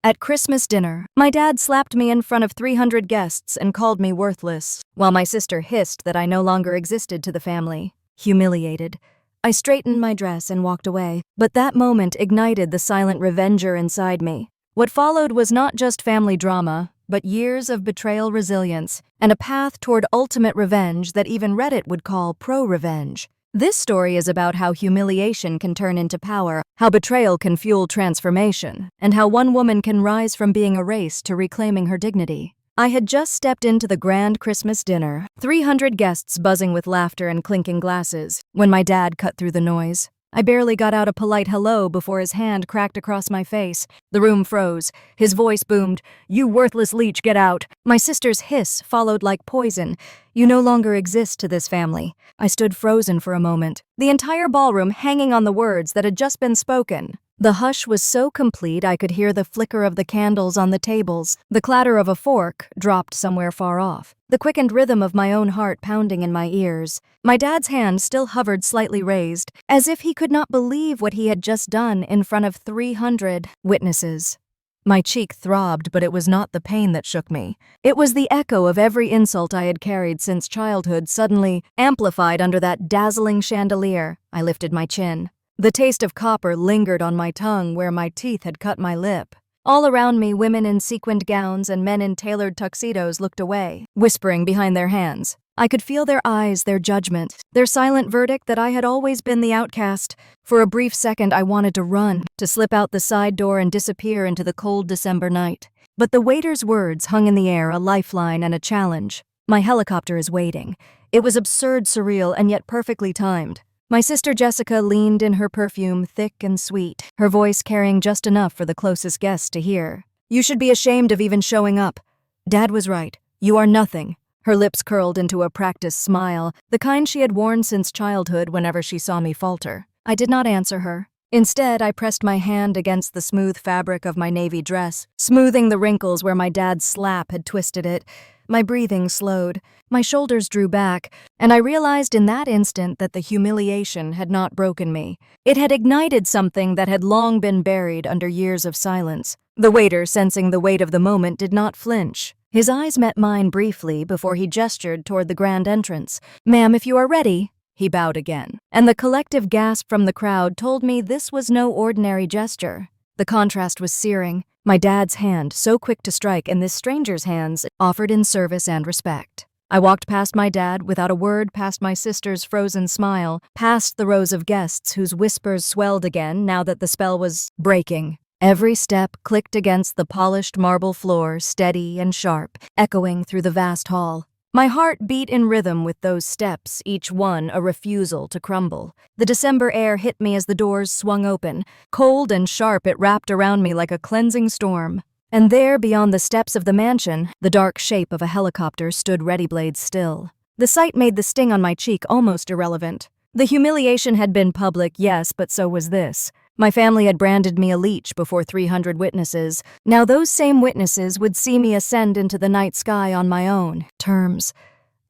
At Christmas dinner, my dad slapped me in front of 300 guests and called me worthless, while my sister hissed that I no longer existed to the family. Humiliated, I straightened my dress and walked away, but that moment ignited the silent revenger inside me. What followed was not just family drama, but years of betrayal resilience, and a path toward ultimate revenge that even Reddit would call pro-revenge. This story is about how humiliation can turn into power, how betrayal can fuel transformation, and how one woman can rise from being erased to reclaiming her dignity. I had just stepped into the grand Christmas dinner, 300 guests buzzing with laughter and clinking glasses, when my dad cut through the noise. I barely got out a polite hello before his hand cracked across my face. The room froze. His voice boomed, "You worthless leech, get out!" My sister's hiss followed like poison. "You no longer exist to this family." I stood frozen for a moment, the entire ballroom hanging on the words that had just been spoken. The hush was so complete I could hear the flicker of the candles on the tables, the clatter of a fork dropped somewhere far off, the quickened rhythm of my own heart pounding in my ears. My dad's hand still hovered slightly raised, as if he could not believe what he had just done in front of 300 witnesses. My cheek throbbed, but it was not the pain that shook me. It was the echo of every insult I had carried since childhood, suddenly amplified under that dazzling chandelier. I lifted my chin. The taste of copper lingered on my tongue where my teeth had cut my lip. All around me, women in sequined gowns and men in tailored tuxedos looked away, whispering behind their hands. I could feel their eyes, their judgment, their silent verdict that I had always been the outcast. For a brief second, I wanted to run, to slip out the side door and disappear into the cold December night. But the waiter's words hung in the air, a lifeline and a challenge. "My helicopter is waiting." It was absurd, surreal, and yet perfectly timed. My sister Jessica leaned in her perfume, thick and sweet, her voice carrying just enough for the closest guests to hear. "You should be ashamed of even showing up." Dad was right. "You are nothing." Her lips curled into a practiced smile, the kind she had worn since childhood whenever she saw me falter. I did not answer her. Instead, I pressed my hand against the smooth fabric of my navy dress, smoothing the wrinkles where my dad's slap had twisted it. My breathing slowed, my shoulders drew back, and I realized in that instant that the humiliation had not broken me. It had ignited something that had long been buried under years of silence. The waiter, sensing the weight of the moment, did not flinch. His eyes met mine briefly before he gestured toward the grand entrance. "Ma'am, if you are ready." He bowed again, and the collective gasp from the crowd told me this was no ordinary gesture. The contrast was searing. My dad's hand, so quick to strike, and this stranger's hands, offered in service and respect. I walked past my dad without a word, past my sister's frozen smile, past the rows of guests whose whispers swelled again now that the spell was breaking. Every step clicked against the polished marble floor, steady and sharp, echoing through the vast hall. My heart beat in rhythm with those steps, each one a refusal to crumble. The December air hit me as the doors swung open. Cold and sharp, it wrapped around me like a cleansing storm. And there, beyond the steps of the mansion, the dark shape of a helicopter stood ready-blades still. The sight made the sting on my cheek almost irrelevant. The humiliation had been public, yes, but so was this. My family had branded me a leech before 300 witnesses. Now those same witnesses would see me ascend into the night sky on my own terms.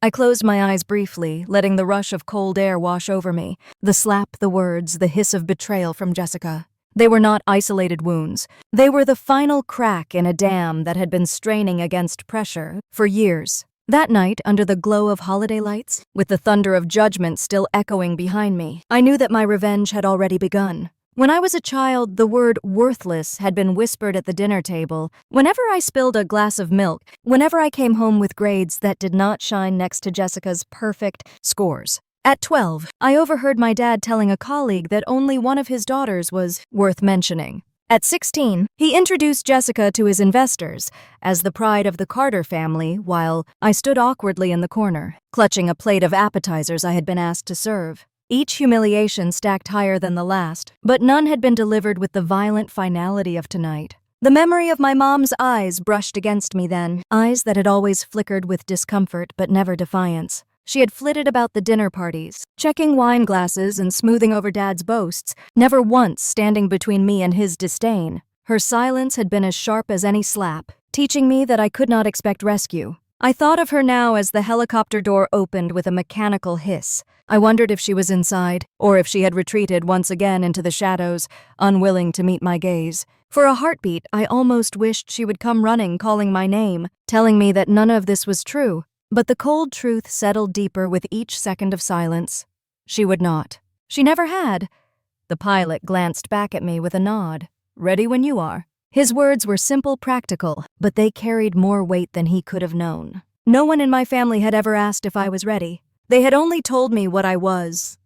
I closed my eyes briefly, letting the rush of cold air wash over me. The slap, the words, the hiss of betrayal from Jessica. They were not isolated wounds. They were the final crack in a dam that had been straining against pressure for years. That night, under the glow of holiday lights, with the thunder of judgment still echoing behind me, I knew that my revenge had already begun. When I was a child, the word worthless had been whispered at the dinner table. Whenever I spilled a glass of milk, whenever I came home with grades that did not shine next to Jessica's perfect scores. At 12, I overheard my dad telling a colleague that only one of his daughters was worth mentioning. At 16, he introduced Jessica to his investors as the pride of the Carter family, while I stood awkwardly in the corner, clutching a plate of appetizers I had been asked to serve. Each humiliation stacked higher than the last, but none had been delivered with the violent finality of tonight. The memory of my mom's eyes brushed against me then, eyes that had always flickered with discomfort but never defiance. She had flitted about the dinner parties, checking wine glasses and smoothing over Dad's boasts, never once standing between me and his disdain. Her silence had been as sharp as any slap, teaching me that I could not expect rescue. I thought of her now as the helicopter door opened with a mechanical hiss. I wondered if she was inside, or if she had retreated once again into the shadows, unwilling to meet my gaze. For a heartbeat, I almost wished she would come running, calling my name, telling me that none of this was true. But the cold truth settled deeper with each second of silence. She would not. She never had. The pilot glanced back at me with a nod. "Ready when you are." His words were simple, practical, but they carried more weight than he could have known. No one in my family had ever asked if I was ready. They had only told me what I was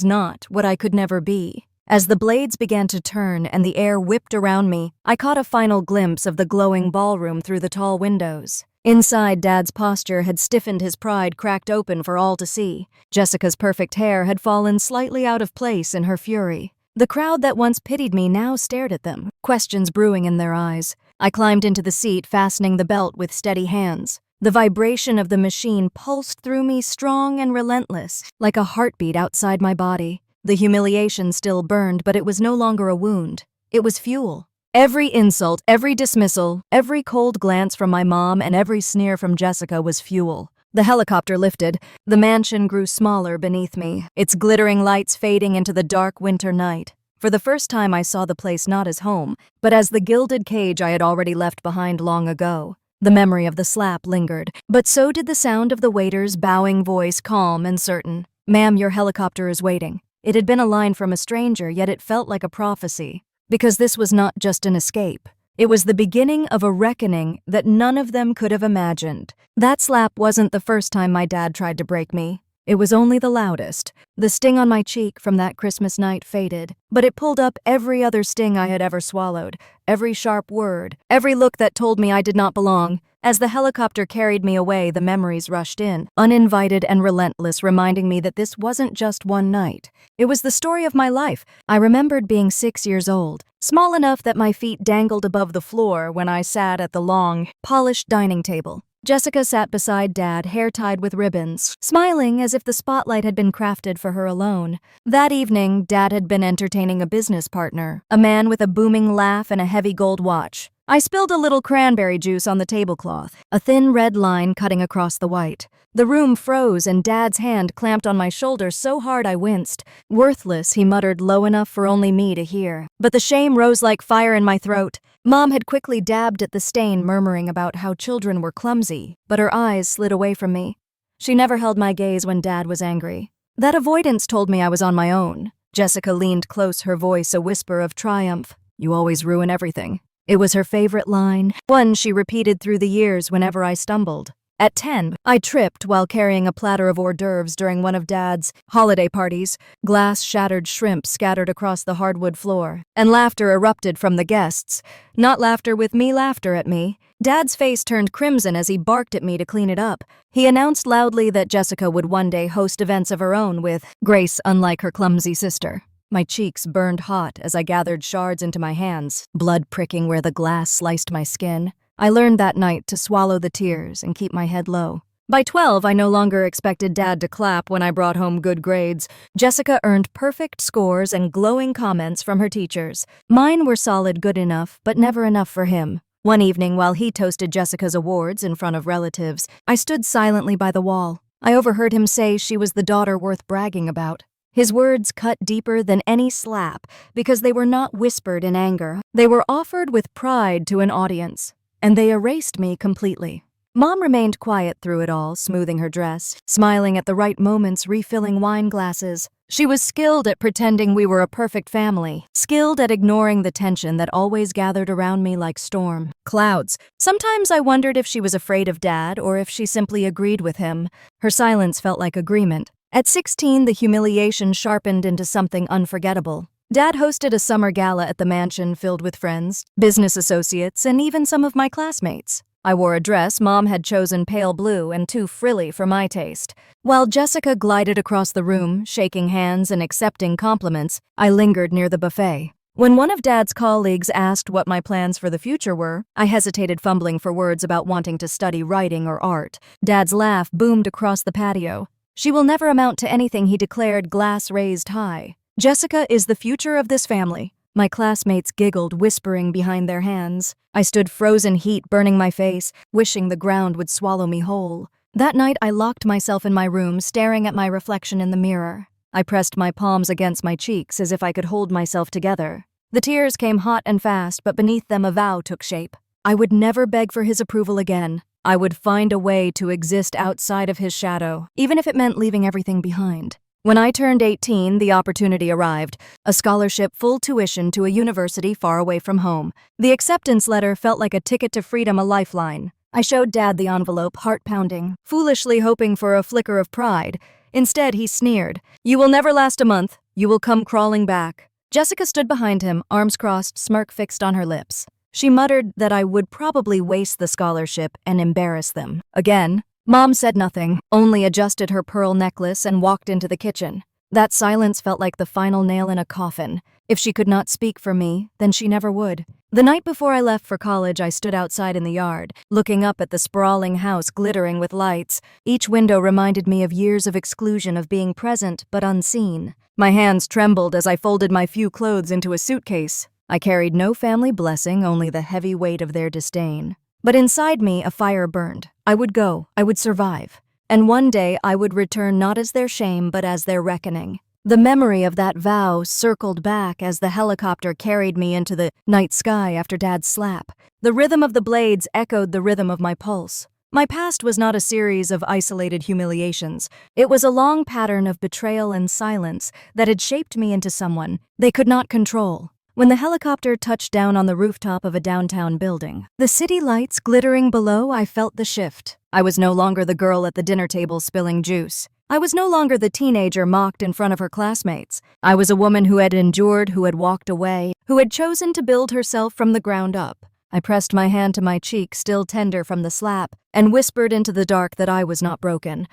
not, what I could never be. As the blades began to turn and the air whipped around me, I caught a final glimpse of the glowing ballroom through the tall windows. Inside, Dad's posture had stiffened, his pride cracked open for all to see. Jessica's perfect hair had fallen slightly out of place in her fury. The crowd that once pitied me now stared at them, questions brewing in their eyes. I climbed into the seat, fastening the belt with steady hands. The vibration of the machine pulsed through me, strong and relentless, like a heartbeat outside my body. The humiliation still burned, but it was no longer a wound. It was fuel. Every insult, every dismissal, every cold glance from my mom, and every sneer from Jessica was fuel. The helicopter lifted. The mansion grew smaller beneath me, its glittering lights fading into the dark winter night. For the first time, I saw the place not as home, but as the gilded cage I had already left behind long ago. The memory of the slap lingered, but so did the sound of the waiter's bowing voice, calm and certain. "Ma'am, your helicopter is waiting." It had been a line from a stranger, yet it felt like a prophecy. Because this was not just an escape. It was the beginning of a reckoning that none of them could have imagined. That slap wasn't the first time my dad tried to break me. It was only the loudest. The sting on my cheek from that Christmas night faded, but it pulled up every other sting I had ever swallowed, every sharp word, every look that told me I did not belong. As the helicopter carried me away, the memories rushed in, uninvited and relentless, reminding me that this wasn't just one night. It was the story of my life. I remembered being 6 years old, small enough that my feet dangled above the floor when I sat at the long, polished dining table. Jessica sat beside Dad, hair tied with ribbons, smiling as if the spotlight had been crafted for her alone. That evening, Dad had been entertaining a business partner, a man with a booming laugh and a heavy gold watch. I spilled a little cranberry juice on the tablecloth, a thin red line cutting across the white. The room froze and Dad's hand clamped on my shoulder so hard I winced. "Worthless," he muttered low enough for only me to hear. But the shame rose like fire in my throat. Mom had quickly dabbed at the stain, murmuring about how children were clumsy, but her eyes slid away from me. She never held my gaze when Dad was angry. That avoidance told me I was on my own. Jessica leaned close, her voice a whisper of triumph. "You always ruin everything." It was her favorite line, one she repeated through the years whenever I stumbled. At 10, I tripped while carrying a platter of hors d'oeuvres during one of Dad's holiday parties. Glass shattered shrimp scattered across the hardwood floor, and laughter erupted from the guests. Not laughter with me, laughter at me. Dad's face turned crimson as he barked at me to clean it up. He announced loudly that Jessica would one day host events of her own with grace unlike her clumsy sister. My cheeks burned hot as I gathered shards into my hands, blood pricking where the glass sliced my skin. I learned that night to swallow the tears and keep my head low. By 12, I no longer expected Dad to clap when I brought home good grades. Jessica earned perfect scores and glowing comments from her teachers. Mine were solid, good enough, but never enough for him. One evening, while he toasted Jessica's awards in front of relatives, I stood silently by the wall. I overheard him say she was the daughter worth bragging about. His words cut deeper than any slap because they were not whispered in anger. They were offered with pride to an audience, and they erased me completely. Mom remained quiet through it all, smoothing her dress, smiling at the right moments, refilling wine glasses. She was skilled at pretending we were a perfect family, skilled at ignoring the tension that always gathered around me like storm clouds. Sometimes I wondered if she was afraid of Dad or if she simply agreed with him. Her silence felt like agreement. At 16, the humiliation sharpened into something unforgettable. Dad hosted a summer gala at the mansion filled with friends, business associates, and even some of my classmates. I wore a dress Mom had chosen pale blue and too frilly for my taste. While Jessica glided across the room, shaking hands and accepting compliments, I lingered near the buffet. When one of Dad's colleagues asked what my plans for the future were, I hesitated, fumbling for words about wanting to study writing or art. Dad's laugh boomed across the patio. "She will never amount to anything," he declared, glass raised high. "Jessica is the future of this family." My classmates giggled, whispering behind their hands. I stood, frozen heat burning my face, wishing the ground would swallow me whole. That night, I locked myself in my room, staring at my reflection in the mirror. I pressed my palms against my cheeks as if I could hold myself together. The tears came hot and fast, but beneath them a vow took shape. I would never beg for his approval again. I would find a way to exist outside of his shadow, even if it meant leaving everything behind. When I turned 18, the opportunity arrived, a scholarship full tuition to a university far away from home. The acceptance letter felt like a ticket to freedom, a lifeline. I showed Dad the envelope, heart pounding, foolishly hoping for a flicker of pride. Instead, he sneered, "You will never last a month. You will come crawling back." Jessica stood behind him, arms crossed, smirk fixed on her lips. She muttered that I would probably waste the scholarship and embarrass them. Again, Mom said nothing, only adjusted her pearl necklace and walked into the kitchen. That silence felt like the final nail in a coffin. If she could not speak for me, then she never would. The night before I left for college, I stood outside in the yard, looking up at the sprawling house glittering with lights. Each window reminded me of years of exclusion, of being present but unseen. My hands trembled as I folded my few clothes into a suitcase. I carried no family blessing, only the heavy weight of their disdain. But inside me, a fire burned. I would go, I would survive. And one day I would return not as their shame, but as their reckoning. The memory of that vow circled back as the helicopter carried me into the night sky after Dad's slap. The rhythm of the blades echoed the rhythm of my pulse. My past was not a series of isolated humiliations. It was a long pattern of betrayal and silence that had shaped me into someone they could not control. When the helicopter touched down on the rooftop of a downtown building, the city lights glittering below, I felt the shift. I was no longer the girl at the dinner table spilling juice. I was no longer the teenager mocked in front of her classmates. I was a woman who had endured, who had walked away, who had chosen to build herself from the ground up. I pressed my hand to my cheek, still tender from the slap, and whispered into the dark that I was not broken.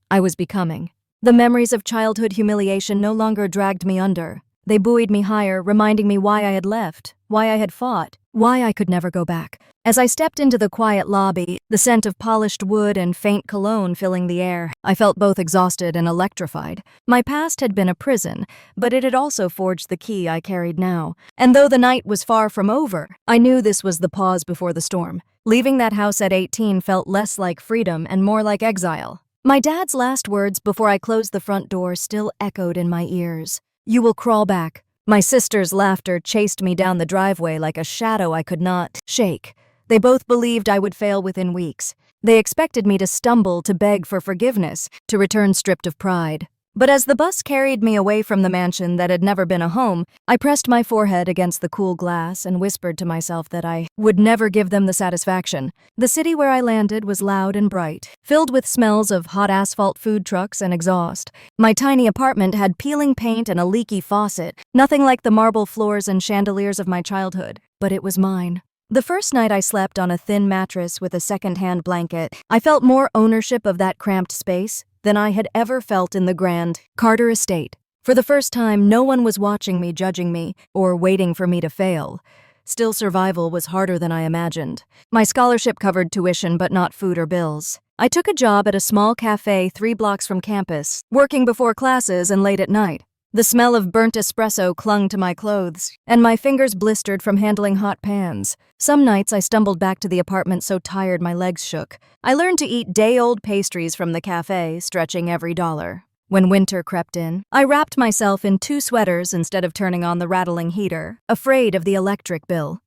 I was becoming. The memories of childhood humiliation no longer dragged me under. They buoyed me higher, reminding me why I had left, why I had fought, why I could never go back. As I stepped into the quiet lobby, the scent of polished wood and faint cologne filling the air, I felt both exhausted and electrified. My past had been a prison, but it had also forged the key I carried now. And though the night was far from over, I knew this was the pause before the storm. Leaving that house at 18 felt less like freedom and more like exile. My dad's last words before I closed the front door still echoed in my ears. "You will crawl back." My sister's laughter chased me down the driveway like a shadow I could not shake. They both believed I would fail within weeks. They expected me to stumble, to beg for forgiveness, to return stripped of pride. But as the bus carried me away from the mansion that had never been a home, I pressed my forehead against the cool glass and whispered to myself that I would never give them the satisfaction. The city where I landed was loud and bright, filled with smells of hot asphalt, food trucks, and exhaust. My tiny apartment had peeling paint and a leaky faucet, nothing like the marble floors and chandeliers of my childhood, but it was mine. The first night I slept on a thin mattress with a second-hand blanket, I felt more ownership of that cramped space than I had ever felt in the grand Carter estate. For the first time, no one was watching me, judging me, or waiting for me to fail. Still, survival was harder than I imagined. My scholarship covered tuition, but not food or bills. I took a job at a small cafe 3 blocks from campus, working before classes and late at night. The smell of burnt espresso clung to my clothes, and my fingers blistered from handling hot pans. Some nights I stumbled back to the apartment so tired my legs shook. I learned to eat day-old pastries from the cafe, stretching every dollar. When winter crept in, I wrapped myself in 2 sweaters instead of turning on the rattling heater, afraid of the electric bill.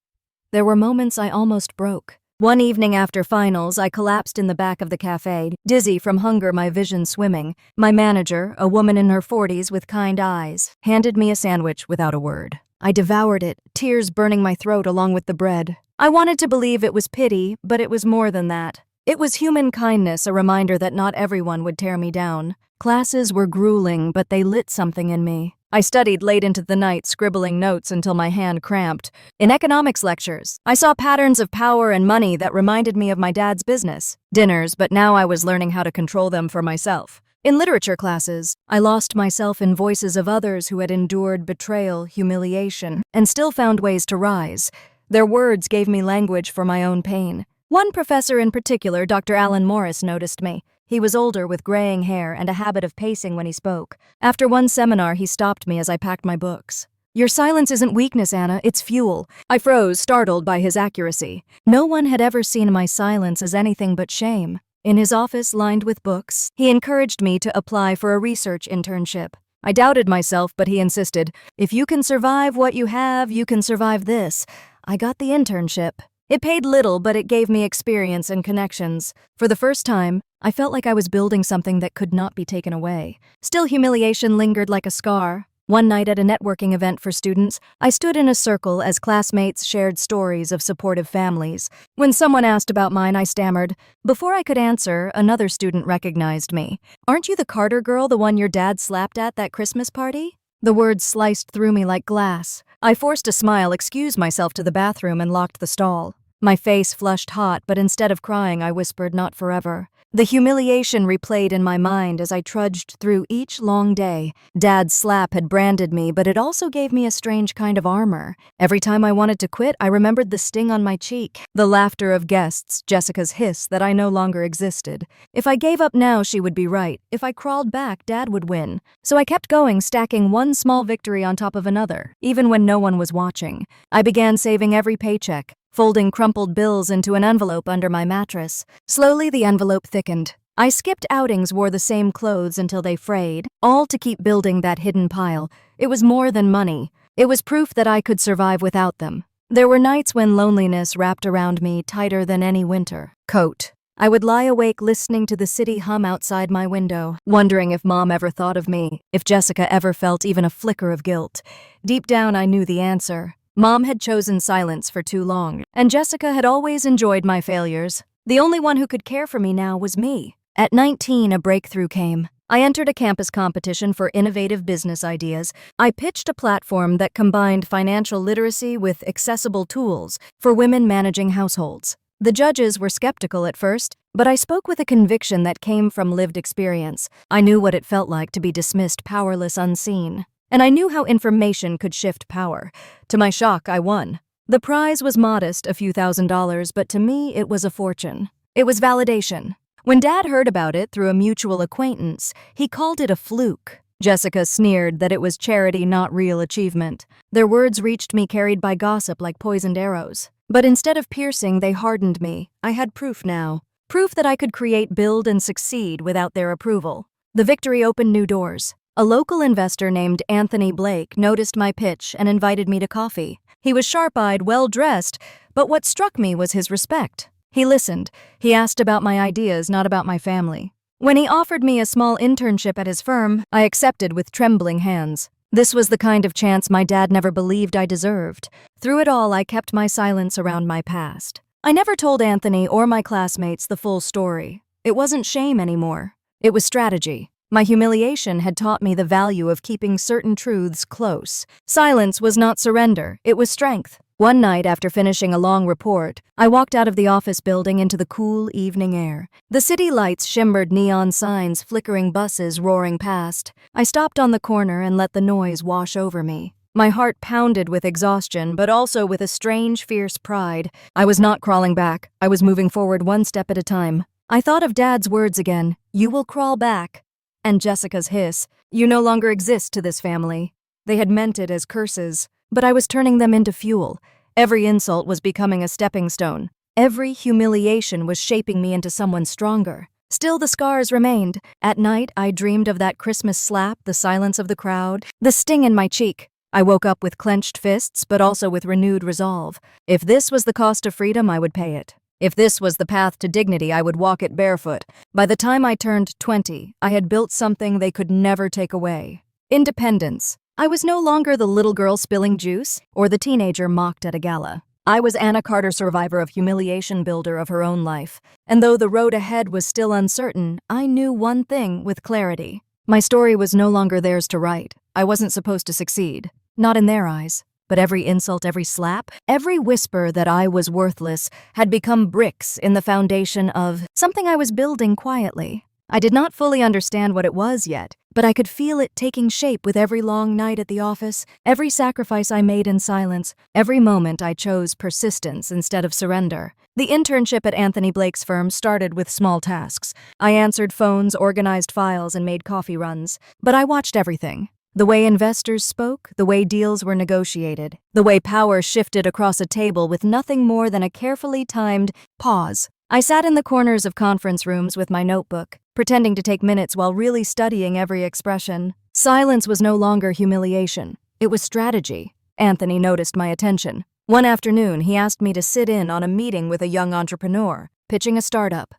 There were moments I almost broke. One evening after finals, I collapsed in the back of the cafe, dizzy from hunger, my vision swimming. My manager, a woman in her 40s with kind eyes, handed me a sandwich without a word. I devoured it, tears burning my throat along with the bread. I wanted to believe it was pity, but it was more than that. It was human kindness, a reminder that not everyone would tear me down. Classes were grueling, but they lit something in me. I studied late into the night, scribbling notes until my hand cramped. In economics lectures, I saw patterns of power and money that reminded me of my dad's business dinners, but now I was learning how to control them for myself. In literature classes, I lost myself in voices of others who had endured betrayal, humiliation, and still found ways to rise. Their words gave me language for my own pain. One professor in particular, Dr. Alan Morris, noticed me. He was older with graying hair and a habit of pacing when he spoke. After one seminar, he stopped me as I packed my books. "Your silence isn't weakness, Anna, it's fuel." I froze, startled by his accuracy. No one had ever seen my silence as anything but shame. In his office lined with books, he encouraged me to apply for a research internship. I doubted myself, but he insisted, "If you can survive what you have, you can survive this." I got the internship. It paid little, but it gave me experience and connections. For the first time, I felt like I was building something that could not be taken away. Still, humiliation lingered like a scar. One night at a networking event for students, I stood in a circle as classmates shared stories of supportive families. When someone asked about mine, I stammered. Before I could answer, another student recognized me. "Aren't you the Carter girl, the one your dad slapped at that Christmas party?" The words sliced through me like glass. I forced a smile, excused myself to the bathroom, and locked the stall. My face flushed hot, but instead of crying, I whispered, "Not forever." The humiliation replayed in my mind as I trudged through each long day. Dad's slap had branded me, but it also gave me a strange kind of armor. Every time I wanted to quit, I remembered the sting on my cheek, the laughter of guests, Jessica's hiss that I no longer existed. If I gave up now, she would be right. If I crawled back, Dad would win. So I kept going, stacking one small victory on top of another, even when no one was watching. I began saving every paycheck, folding crumpled bills into an envelope under my mattress. Slowly, the envelope thickened. I skipped outings, wore the same clothes until they frayed, all to keep building that hidden pile. It was more than money. It was proof that I could survive without them. There were nights when loneliness wrapped around me tighter than any winter coat. I would lie awake listening to the city hum outside my window, wondering if Mom ever thought of me, if Jessica ever felt even a flicker of guilt. Deep down, I knew the answer. Mom had chosen silence for too long, and Jessica had always enjoyed my failures. The only one who could care for me now was me. At 19, a breakthrough came. I entered a campus competition for innovative business ideas. I pitched a platform that combined financial literacy with accessible tools for women managing households. The judges were skeptical at first, but I spoke with a conviction that came from lived experience. I knew what it felt like to be dismissed, powerless, unseen. And I knew how information could shift power. To my shock, I won. The prize was modest, a few $1,000s, but to me, it was a fortune. It was validation. When Dad heard about it through a mutual acquaintance, he called it a fluke. Jessica sneered that it was charity, not real achievement. Their words reached me carried by gossip like poisoned arrows. But instead of piercing, they hardened me. I had proof now. Proof that I could create, build, and succeed without their approval. The victory opened new doors. A local investor named Anthony Blake noticed my pitch and invited me to coffee. He was sharp-eyed, well-dressed, but what struck me was his respect. He listened. He asked about my ideas, not about my family. When he offered me a small internship at his firm, I accepted with trembling hands. This was the kind of chance my dad never believed I deserved. Through it all, I kept my silence around my past. I never told Anthony or my classmates the full story. It wasn't shame anymore. It was strategy. My humiliation had taught me the value of keeping certain truths close. Silence was not surrender, it was strength. One night, after finishing a long report, I walked out of the office building into the cool evening air. The city lights shimmered, neon signs, flickering buses roaring past. I stopped on the corner and let the noise wash over me. My heart pounded with exhaustion, but also with a strange, fierce pride. I was not crawling back. I was moving forward one step at a time. I thought of Dad's words again, "You will crawl back." And Jessica's hiss, "You no longer exist to this family." They had meant it as curses, but I was turning them into fuel. Every insult was becoming a stepping stone. Every humiliation was shaping me into someone stronger. Still, the scars remained. At night, I dreamed of that Christmas slap, the silence of the crowd, the sting in my cheek. I woke up with clenched fists, but also with renewed resolve. If this was the cost of freedom, I would pay it. If this was the path to dignity, I would walk it barefoot. By the time I turned 20, I had built something they could never take away. Independence. I was no longer the little girl spilling juice or the teenager mocked at a gala. I was Anna Carter, survivor of humiliation, builder of her own life. And though the road ahead was still uncertain, I knew one thing with clarity. My story was no longer theirs to write. I wasn't supposed to succeed. Not in their eyes. But every insult, every slap, every whisper that I was worthless had become bricks in the foundation of something I was building quietly. I did not fully understand what it was yet, but I could feel it taking shape with every long night at the office, every sacrifice I made in silence, every moment I chose persistence instead of surrender. The internship at Anthony Blake's firm started with small tasks. I answered phones, organized files, and made coffee runs. But I watched everything. The way investors spoke, the way deals were negotiated, the way power shifted across a table with nothing more than a carefully timed pause. I sat in the corners of conference rooms with my notebook, pretending to take minutes while really studying every expression. Silence was no longer humiliation. It was strategy. Anthony noticed my attention. One afternoon, he asked me to sit in on a meeting with a young entrepreneur, pitching a startup.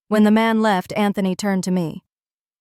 When the man left, Anthony turned to me.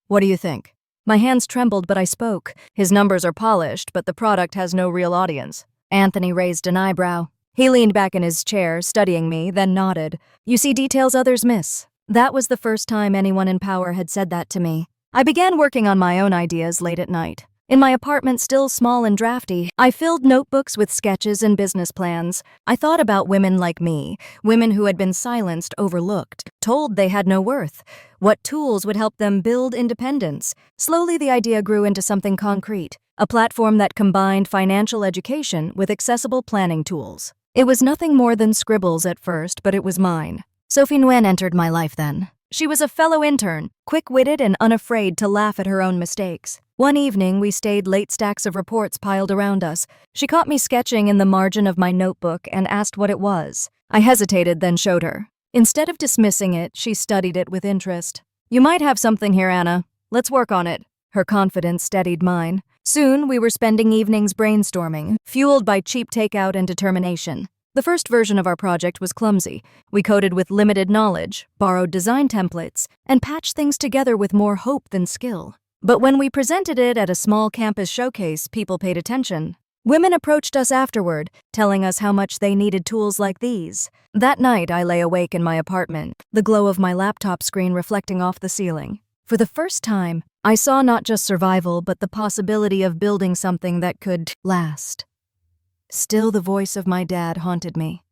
"What do you think?" My hands trembled, but I spoke. "His numbers are polished, but the product has no real audience." Anthony raised an eyebrow. He leaned back in his chair, studying me, then nodded. "You see details others miss." That was the first time anyone in power had said that to me. I began working on my own ideas late at night. In my apartment, still small and drafty, I filled notebooks with sketches and business plans. I thought about women like me, women who had been silenced, overlooked, told they had no worth. What tools would help them build independence? Slowly, the idea grew into something concrete, a platform that combined financial education with accessible planning tools. It was nothing more than scribbles at first, but it was mine. Sophie Nguyen entered my life then. She was a fellow intern, quick-witted and unafraid to laugh at her own mistakes. One evening, we stayed late, stacks of reports piled around us. She caught me sketching in the margin of my notebook and asked what it was. I hesitated, then showed her. Instead of dismissing it, she studied it with interest. "You might have something here, Anna. Let's work on it." Her confidence steadied mine. Soon, we were spending evenings brainstorming, fueled by cheap takeout and determination. The first version of our project was clumsy. We coded with limited knowledge, borrowed design templates, and patched things together with more hope than skill. But when we presented it at a small campus showcase, people paid attention. Women approached us afterward, telling us how much they needed tools like these. That night, I lay awake in my apartment, the glow of my laptop screen reflecting off the ceiling. For the first time, I saw not just survival, but the possibility of building something that could last. Still, the voice of my dad haunted me.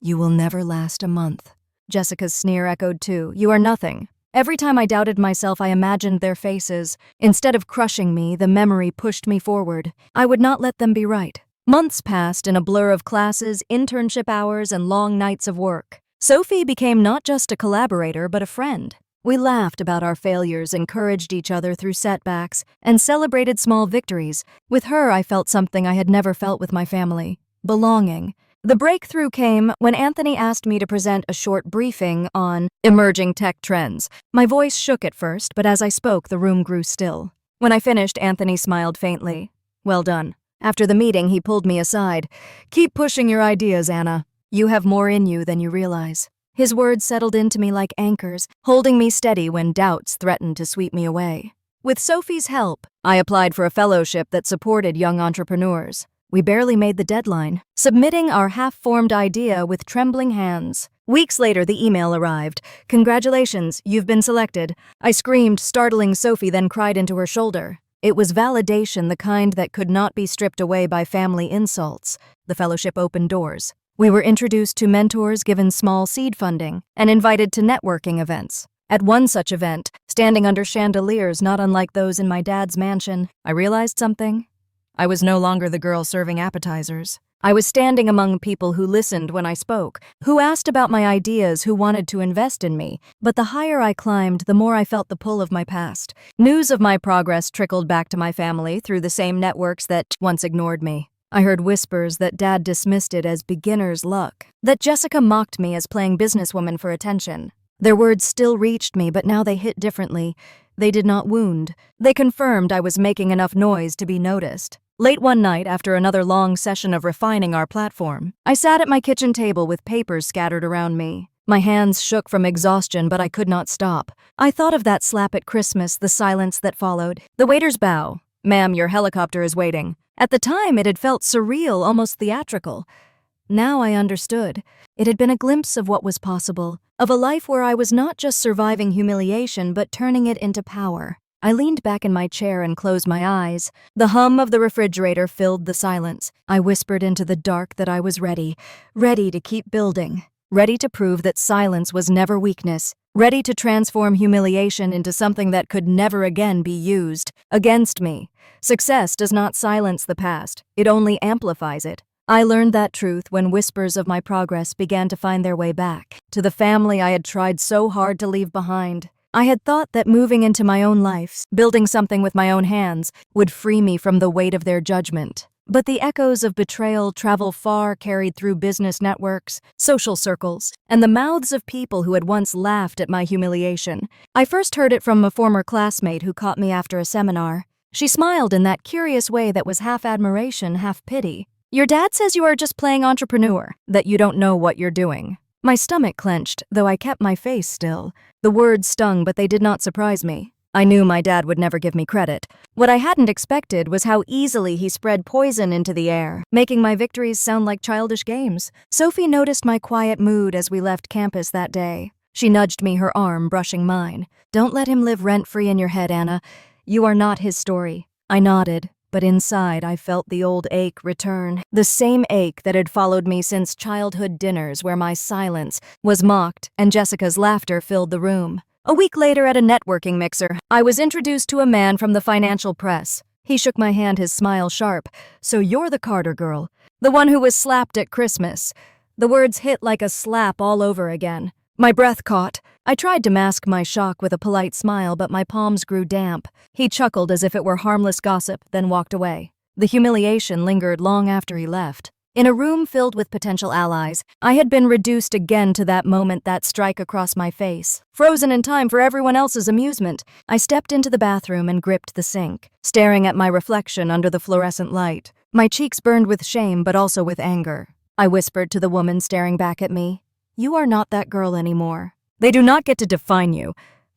"You will never last a month." Jessica's sneer echoed too. "You are nothing." Every time I doubted myself, I imagined their faces. Instead of crushing me, the memory pushed me forward. I would not let them be right. Months passed in a blur of classes, internship hours, and long nights of work. Sophie became not just a collaborator, but a friend. We laughed about our failures, encouraged each other through setbacks, and celebrated small victories. With her, I felt something I had never felt with my family: belonging. The breakthrough came when Anthony asked me to present a short briefing on emerging tech trends. My voice shook at first, but as I spoke, the room grew still. When I finished, Anthony smiled faintly. "Well done." After the meeting, he pulled me aside. "Keep pushing your ideas, Anna. You have more in you than you realize." His words settled into me like anchors, holding me steady when doubts threatened to sweep me away. With Sophie's help, I applied for a fellowship that supported young entrepreneurs. We barely made the deadline, submitting our half-formed idea with trembling hands. Weeks later, the email arrived. "Congratulations, you've been selected." I screamed, startling Sophie, then cried into her shoulder. It was validation, the kind that could not be stripped away by family insults. The fellowship opened doors. We were introduced to mentors, given small seed funding, and invited to networking events. At one such event, standing under chandeliers not unlike those in my dad's mansion, I realized something. I was no longer the girl serving appetizers. I was standing among people who listened when I spoke, who asked about my ideas, who wanted to invest in me. But the higher I climbed, the more I felt the pull of my past. News of my progress trickled back to my family through the same networks that once ignored me. I heard whispers that Dad dismissed it as beginner's luck, that Jessica mocked me as playing businesswoman for attention. Their words still reached me, but now they hit differently. They did not wound. They confirmed I was making enough noise to be noticed. Late one night, after another long session of refining our platform, I sat at my kitchen table with papers scattered around me. My hands shook from exhaustion, but I could not stop. I thought of that slap at Christmas, the silence that followed, the waiter's bow. "Ma'am, your helicopter is waiting." At the time, it had felt surreal, almost theatrical. Now I understood. It had been a glimpse of what was possible, of a life where I was not just surviving humiliation, but turning it into power. I leaned back in my chair and closed my eyes. The hum of the refrigerator filled the silence. I whispered into the dark that I was ready to keep building, ready to prove that silence was never weakness, ready to transform humiliation into something that could never again be used against me. Success does not silence the past, it only amplifies it. I learned that truth when whispers of my progress began to find their way back to the family I had tried so hard to leave behind. I had thought that moving into my own life, building something with my own hands, would free me from the weight of their judgment. But the echoes of betrayal travel far, carried through business networks, social circles, and the mouths of people who had once laughed at my humiliation. I first heard it from a former classmate who caught me after a seminar. She smiled in that curious way that was half admiration, half pity. Your dad says you are just playing entrepreneur, that you don't know what you're doing. My stomach clenched, though I kept my face still. The words stung, but they did not surprise me. I knew my dad would never give me credit. What I hadn't expected was how easily he spread poison into the air, making my victories sound like childish games. Sophie noticed my quiet mood as we left campus that day. She nudged me, her arm brushing mine. Don't let him live rent-free in your head, Anna. You are not his story. I nodded, but inside I felt the old ache return. The same ache that had followed me since childhood dinners where my silence was mocked and Jessica's laughter filled the room. A week later at a networking mixer, I was introduced to a man from the financial press. He shook my hand, his smile sharp. So you're the Carter girl, the one who was slapped at Christmas. The words hit like a slap all over again. My breath caught. I tried to mask my shock with a polite smile, but my palms grew damp. He chuckled as if it were harmless gossip, then walked away. The humiliation lingered long after he left. In a room filled with potential allies, I had been reduced again to that moment, that strike across my face. Frozen in time for everyone else's amusement, I stepped into the bathroom and gripped the sink, staring at my reflection under the fluorescent light. My cheeks burned with shame, but also with anger. I whispered to the woman staring back at me, "You are not that girl anymore. They do not get to define you."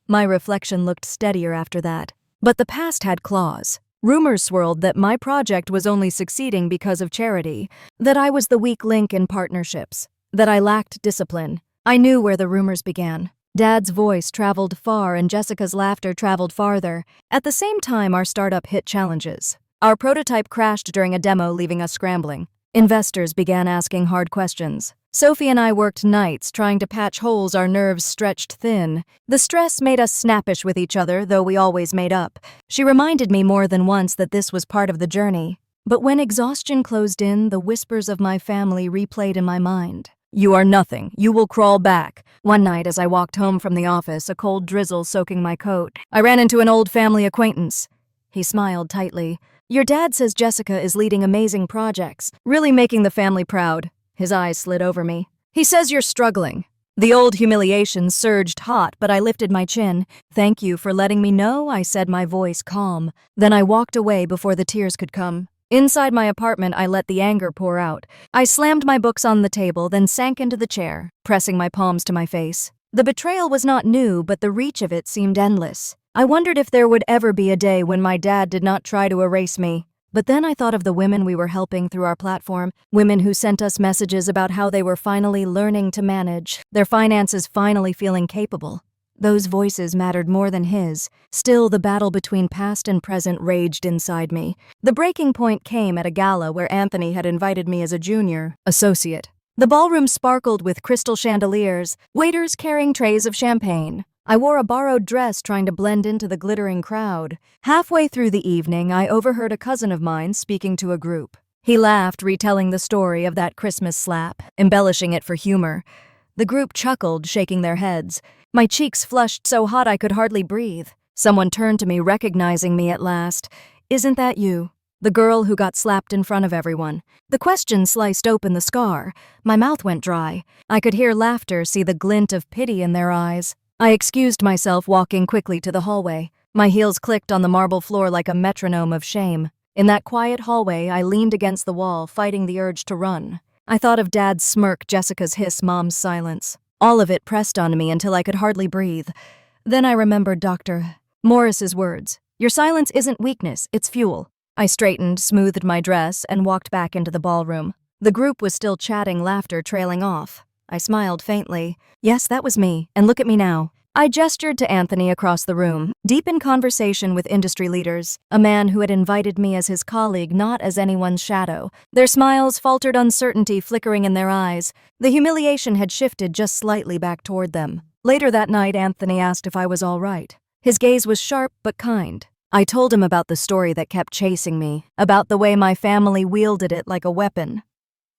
My reflection looked steadier after that. But the past had claws. Rumors swirled that my project was only succeeding because of charity, that I was the weak link in partnerships, that I lacked discipline. I knew where the rumors began. Dad's voice traveled far and Jessica's laughter traveled farther. At the same time, our startup hit challenges. Our prototype crashed during a demo, leaving us scrambling. Investors began asking hard questions. Sophie and I worked nights trying to patch holes our nerves stretched thin. The stress made us snappish with each other, though we always made up. She reminded me more than once that this was part of the journey. But when exhaustion closed in, the whispers of my family replayed in my mind. "You are nothing. You will crawl back." One night as I walked home from the office, a cold drizzle soaking my coat, I ran into an old family acquaintance. He smiled tightly. "Your dad says Jessica is leading amazing projects, really making the family proud." His eyes slid over me. "He says you're struggling." The old humiliation surged hot, but I lifted my chin. "Thank you for letting me know," I said, my voice calm. Then I walked away before the tears could come. Inside my apartment, I let the anger pour out. I slammed my books on the table, then sank into the chair, pressing my palms to my face. The betrayal was not new, but the reach of it seemed endless. I wondered if there would ever be a day when my dad did not try to erase me. But then I thought of the women we were helping through our platform, women who sent us messages about how they were finally learning to manage, their finances finally feeling capable. Those voices mattered more than his. Still, the battle between past and present raged inside me. The breaking point came at a gala where Anthony had invited me as a junior associate. The ballroom sparkled with crystal chandeliers, waiters carrying trays of champagne. I wore a borrowed dress trying to blend into the glittering crowd. Halfway through the evening, I overheard a cousin of mine speaking to a group. He laughed, retelling the story of that Christmas slap, embellishing it for humor. The group chuckled, shaking their heads. My cheeks flushed so hot I could hardly breathe. Someone turned to me, recognizing me at last. "Isn't that you? The girl who got slapped in front of everyone?" The question sliced open the scar. My mouth went dry. I could hear laughter, see the glint of pity in their eyes. I excused myself, walking quickly to the hallway. My heels clicked on the marble floor like a metronome of shame. In that quiet hallway, I leaned against the wall, fighting the urge to run. I thought of Dad's smirk, Jessica's hiss, Mom's silence. All of it pressed on me until I could hardly breathe. Then I remembered Dr. Morris's words. "Your silence isn't weakness, it's fuel." I straightened, smoothed my dress, and walked back into the ballroom. The group was still chatting, laughter trailing off. I smiled faintly. Yes, that was me, and look at me now. I gestured to Anthony across the room, deep in conversation with industry leaders, a man who had invited me as his colleague, not as anyone's shadow. Their smiles faltered, uncertainty flickering in their eyes. The humiliation had shifted just slightly back toward them. Later that night, Anthony asked if I was all right. His gaze was sharp but kind. I told him about the story that kept chasing me, about the way my family wielded it like a weapon.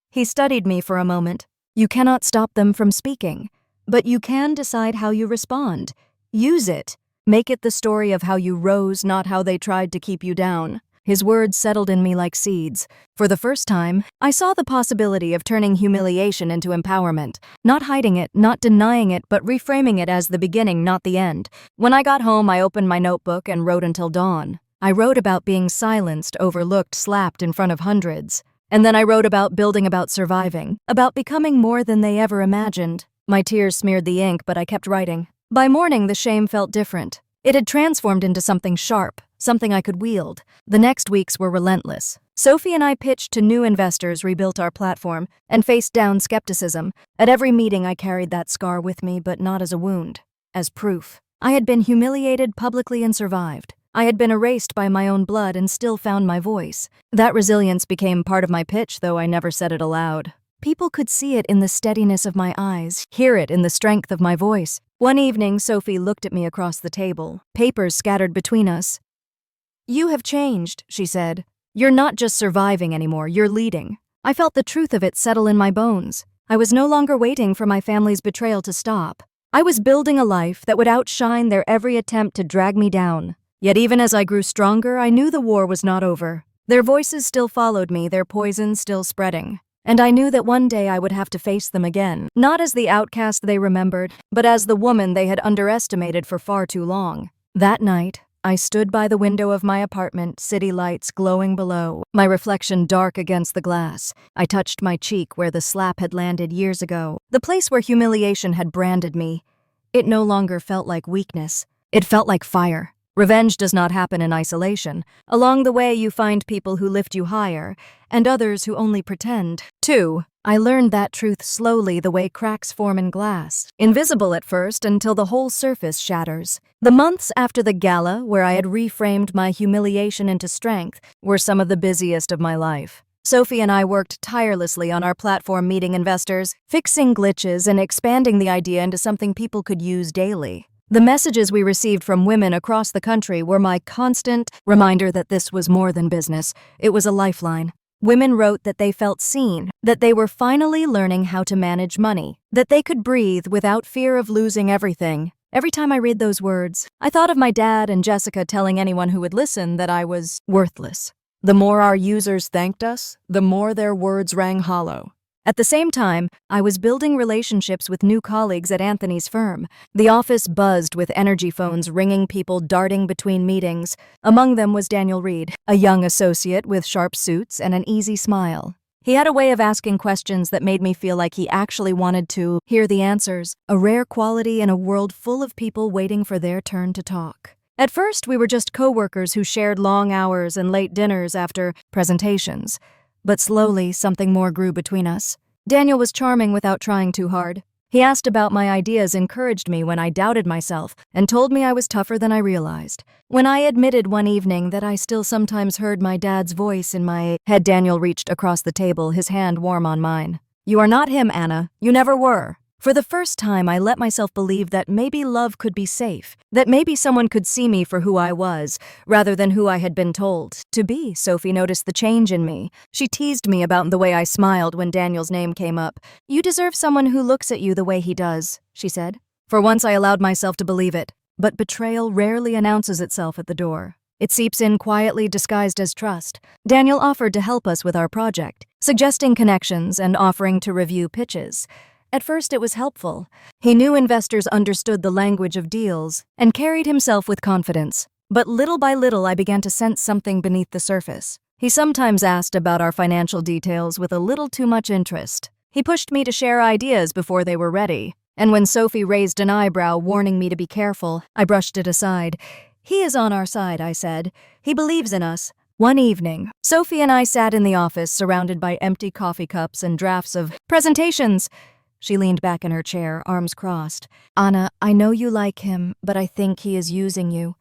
He studied me for a moment. "You cannot stop them from speaking, but you can decide how you respond. Use it. Make it the story of how you rose, not how they tried to keep you down." His words settled in me like seeds. For the first time, I saw the possibility of turning humiliation into empowerment. Not hiding it, not denying it, but reframing it as the beginning, not the end. When I got home, I opened my notebook and wrote until dawn. I wrote about being silenced, overlooked, slapped in front of hundreds. And then I wrote about building, about surviving, about becoming more than they ever imagined. My tears smeared the ink, but I kept writing. By morning, the shame felt different. It had transformed into something sharp, something I could wield. The next weeks were relentless. Sophie and I pitched to new investors, rebuilt our platform, and faced down skepticism. At every meeting, I carried that scar with me, but not as a wound, as proof. I had been humiliated publicly and survived. I had been erased by my own blood and still found my voice. That resilience became part of my pitch, though I never said it aloud. People could see it in the steadiness of my eyes, hear it in the strength of my voice. One evening, Sophie looked at me across the table, papers scattered between us. "You have changed," she said. "You're not just surviving anymore, you're leading." I felt the truth of it settle in my bones. I was no longer waiting for my family's betrayal to stop. I was building a life that would outshine their every attempt to drag me down. Yet even as I grew stronger, I knew the war was not over. Their voices still followed me, their poison still spreading. And I knew that one day I would have to face them again, not as the outcast they remembered, but as the woman they had underestimated for far too long. That night, I stood by the window of my apartment, city lights glowing below, my reflection dark against the glass. I touched my cheek where the slap had landed years ago, the place where humiliation had branded me. It no longer felt like weakness. It felt like fire. Revenge does not happen in isolation. Along the way, you find people who lift you higher, and others who only pretend. 2. I learned that truth slowly, the way cracks form in glass, invisible at first until the whole surface shatters. The months after the gala, where I had reframed my humiliation into strength, were some of the busiest of my life. Sophie and I worked tirelessly on our platform, meeting investors, fixing glitches, and expanding the idea into something people could use daily. The messages we received from women across the country were my constant reminder that this was more than business. It was a lifeline. Women wrote that they felt seen, that they were finally learning how to manage money, that they could breathe without fear of losing everything. Every time I read those words, I thought of my dad and Jessica telling anyone who would listen that I was worthless. The more our users thanked us, the more their words rang hollow. At the same time, I was building relationships with new colleagues at Anthony's firm. The office buzzed with energy phones ringing, people darting between meetings. Among them was Daniel Reed, a young associate with sharp suits and an easy smile. He had a way of asking questions that made me feel like he actually wanted to hear the answers, a rare quality in a world full of people waiting for their turn to talk. At first, we were just co-workers who shared long hours and late dinners after presentations. But slowly, something more grew between us. Daniel was charming without trying too hard. He asked about my ideas, encouraged me when I doubted myself, and told me I was tougher than I realized. When I admitted one evening that I still sometimes heard my dad's voice in my head, Daniel reached across the table, his hand warm on mine. "You are not him, Anna. You never were." For the first time, I let myself believe that maybe love could be safe, that maybe someone could see me for who I was, rather than who I had been told to be. Sophie noticed the change in me. She teased me about the way I smiled when Daniel's name came up. "You deserve someone who looks at you the way he does," she said. For once, I allowed myself to believe it. But betrayal rarely announces itself at the door. It seeps in quietly, disguised as trust. Daniel offered to help us with our project, suggesting connections and offering to review pitches. At first, it was helpful. He knew investors understood the language of deals and carried himself with confidence. But little by little, I began to sense something beneath the surface. He sometimes asked about our financial details with a little too much interest. He pushed me to share ideas before they were ready. And when Sophie raised an eyebrow, warning me to be careful, I brushed it aside. "He is on our side," I said. "He believes in us." One evening, Sophie and I sat in the office, surrounded by empty coffee cups and drafts of presentations. She leaned back in her chair, arms crossed. "Anna, I know you like him, but I think he is using you."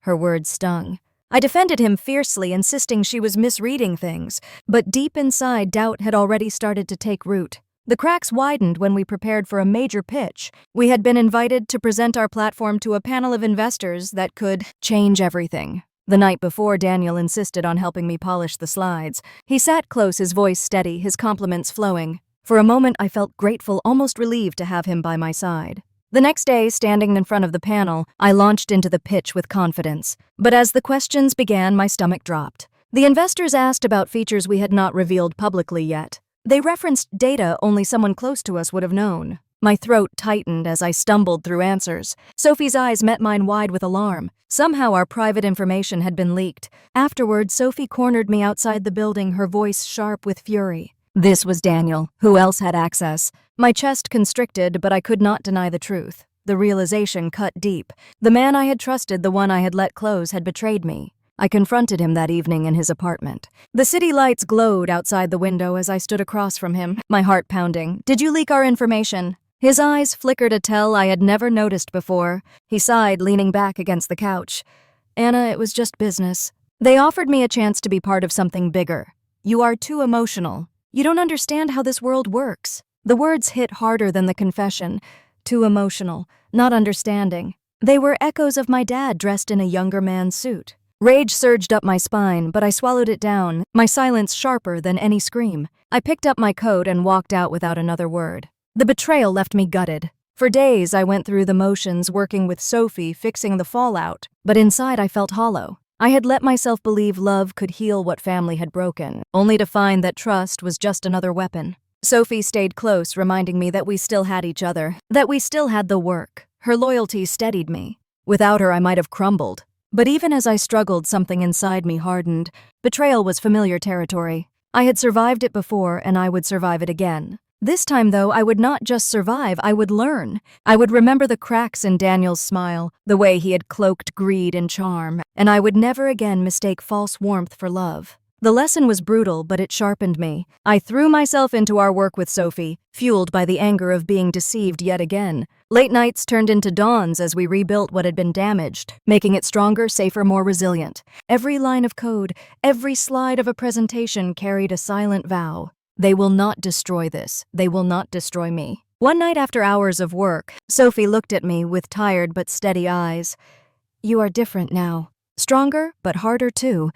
Her words stung. I defended him fiercely, insisting she was misreading things. But deep inside, doubt had already started to take root. The cracks widened when we prepared for a major pitch. We had been invited to present our platform to a panel of investors that could change everything. The night before, Daniel insisted on helping me polish the slides. He sat close, his voice steady, his compliments flowing. For a moment, I felt grateful, almost relieved to have him by my side. The next day, standing in front of the panel, I launched into the pitch with confidence. But as the questions began, my stomach dropped. The investors asked about features we had not revealed publicly yet. They referenced data only someone close to us would have known. My throat tightened as I stumbled through answers. Sophie's eyes met mine wide with alarm. Somehow our private information had been leaked. Afterward, Sophie cornered me outside the building, her voice sharp with fury. This was Daniel. Who else had access? My chest constricted, but I could not deny the truth. The realization cut deep. The man I had trusted, the one I had let close, had betrayed me. I confronted him that evening in his apartment. The city lights glowed outside the window as I stood across from him, my heart pounding. Did you leak our information? His eyes flickered a tell I had never noticed before. He sighed, leaning back against the couch. Anna, it was just business. They offered me a chance to be part of something bigger. You are too emotional. You don't understand how this world works. The words hit harder than the confession. Too emotional, not understanding. They were echoes of my dad dressed in a younger man's suit. Rage surged up my spine, but I swallowed it down, my silence sharper than any scream. I picked up my coat and walked out without another word. The betrayal left me gutted. For days I went through the motions, working with Sophie, fixing the fallout, but inside I felt hollow. I had let myself believe love could heal what family had broken, only to find that trust was just another weapon. Sophie stayed close, reminding me that we still had each other, that we still had the work. Her loyalty steadied me. Without her, I might have crumbled. But even as I struggled, something inside me hardened. Betrayal was familiar territory. I had survived it before, and I would survive it again. This time, though, I would not just survive, I would learn. I would remember the cracks in Daniel's smile, the way he had cloaked greed in charm, and I would never again mistake false warmth for love. The lesson was brutal, but it sharpened me. I threw myself into our work with Sophie, fueled by the anger of being deceived yet again. Late nights turned into dawns as we rebuilt what had been damaged, making it stronger, safer, more resilient. Every line of code, every slide of a presentation carried a silent vow. They will not destroy this. They will not destroy me. One night after hours of work, Sophie looked at me with tired but steady eyes. You are different now. Stronger, but harder too.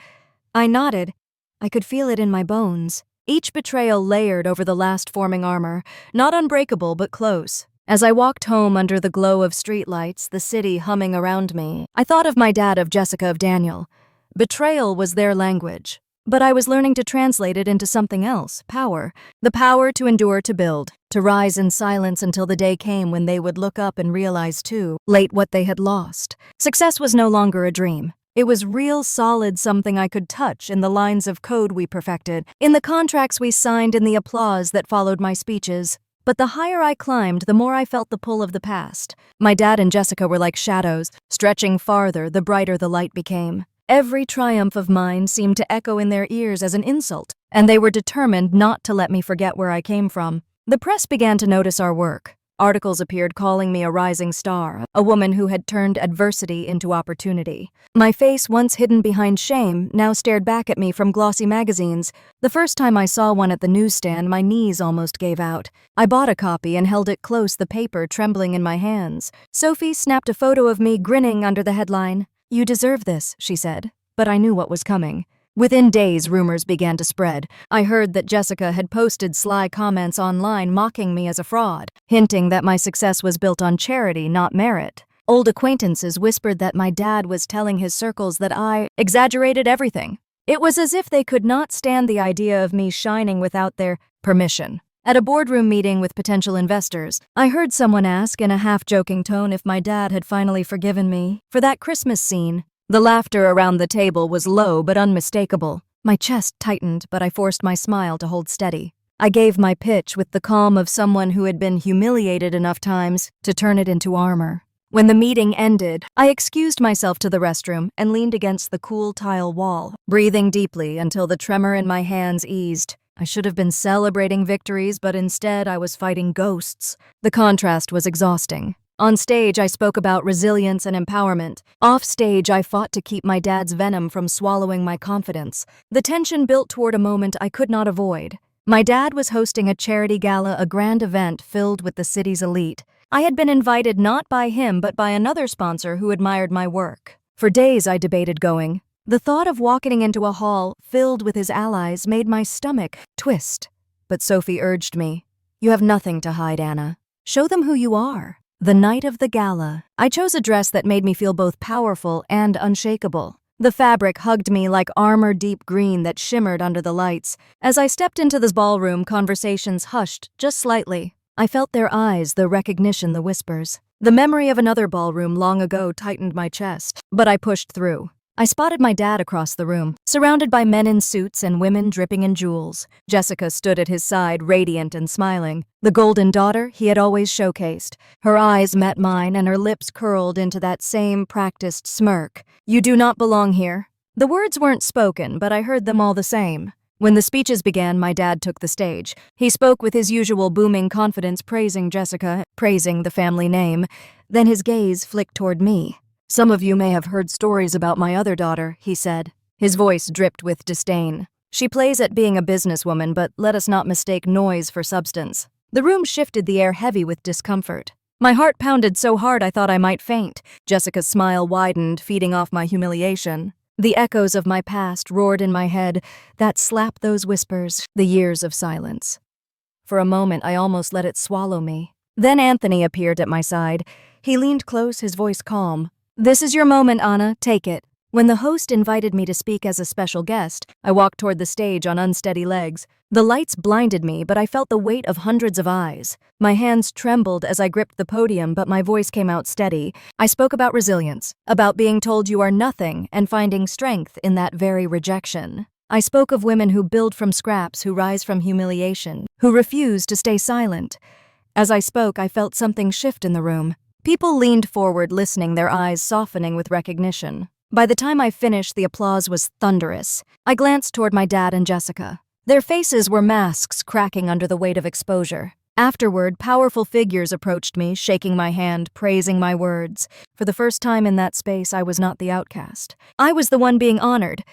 I nodded. I could feel it in my bones. Each betrayal layered over the last forming armor, not unbreakable but close. As I walked home under the glow of streetlights, the city humming around me, I thought of my dad, of Jessica, of Daniel. Betrayal was their language, but I was learning to translate it into something else, power. The power to endure, to build, to rise in silence until the day came when they would look up and realize too late what they had lost. Success was no longer a dream. It was real, solid, something I could touch in the lines of code we perfected, in the contracts we signed, in the applause that followed my speeches. But the higher I climbed, the more I felt the pull of the past. My dad and Jessica were like shadows, stretching farther the brighter the light became. Every triumph of mine seemed to echo in their ears as an insult, and they were determined not to let me forget where I came from. The press began to notice our work. Articles appeared calling me a rising star, a woman who had turned adversity into opportunity. My face, once hidden behind shame, now stared back at me from glossy magazines. The first time I saw one at the newsstand, my knees almost gave out. I bought a copy and held it close, the paper trembling in my hands. Sophie snapped a photo of me grinning under the headline. You deserve this, she said, but I knew what was coming. Within days, rumors began to spread. I heard that Jessica had posted sly comments online mocking me as a fraud, hinting that my success was built on charity, not merit. Old acquaintances whispered that my dad was telling his circles that I exaggerated everything. It was as if they could not stand the idea of me shining without their permission. At a boardroom meeting with potential investors, I heard someone ask in a half-joking tone if my dad had finally forgiven me for that Christmas scene. The laughter around the table was low but unmistakable. My chest tightened, but I forced my smile to hold steady. I gave my pitch with the calm of someone who had been humiliated enough times to turn it into armor. When the meeting ended, I excused myself to the restroom and leaned against the cool tile wall, breathing deeply until the tremor in my hands eased. I should have been celebrating victories, but instead I was fighting ghosts. The contrast was exhausting. On stage, I spoke about resilience and empowerment. Off stage, I fought to keep my dad's venom from swallowing my confidence. The tension built toward a moment I could not avoid. My dad was hosting a charity gala, a grand event filled with the city's elite. I had been invited not by him but by another sponsor who admired my work. For days, I debated going. The thought of walking into a hall filled with his allies made my stomach twist. But Sophie urged me. You have nothing to hide, Anna. Show them who you are. The night of the gala, I chose a dress that made me feel both powerful and unshakable. The fabric hugged me like armor, deep green that shimmered under the lights. As I stepped into this ballroom, conversations hushed just slightly. I felt their eyes, the recognition, the whispers. The memory of another ballroom long ago tightened my chest, but I pushed through. I spotted my dad across the room, surrounded by men in suits and women dripping in jewels. Jessica stood at his side, radiant and smiling. The golden daughter he had always showcased. Her eyes met mine and her lips curled into that same practiced smirk. "You do not belong here." The words weren't spoken, but I heard them all the same. When the speeches began, my dad took the stage. He spoke with his usual booming confidence, praising Jessica, praising the family name. Then his gaze flicked toward me. "Some of you may have heard stories about my other daughter," he said. His voice dripped with disdain. "She plays at being a businesswoman, but let us not mistake noise for substance." The room shifted, the air heavy with discomfort. My heart pounded so hard I thought I might faint. Jessica's smile widened, feeding off my humiliation. The echoes of my past roared in my head. That slap, those whispers, the years of silence. For a moment, I almost let it swallow me. Then Anthony appeared at my side. He leaned close, his voice calm. "This is your moment, Anna. Take it." When the host invited me to speak as a special guest, I walked toward the stage on unsteady legs. The lights blinded me, but I felt the weight of hundreds of eyes. My hands trembled as I gripped the podium, but my voice came out steady. I spoke about resilience, about being told you are nothing and finding strength in that very rejection. I spoke of women who build from scraps, who rise from humiliation, who refuse to stay silent. As I spoke, I felt something shift in the room. People leaned forward, listening, their eyes softening with recognition. By the time I finished, the applause was thunderous. I glanced toward my dad and Jessica. Their faces were masks cracking under the weight of exposure. Afterward, powerful figures approached me, shaking my hand, praising my words. For the first time in that space, I was not the outcast. I was the one being honored.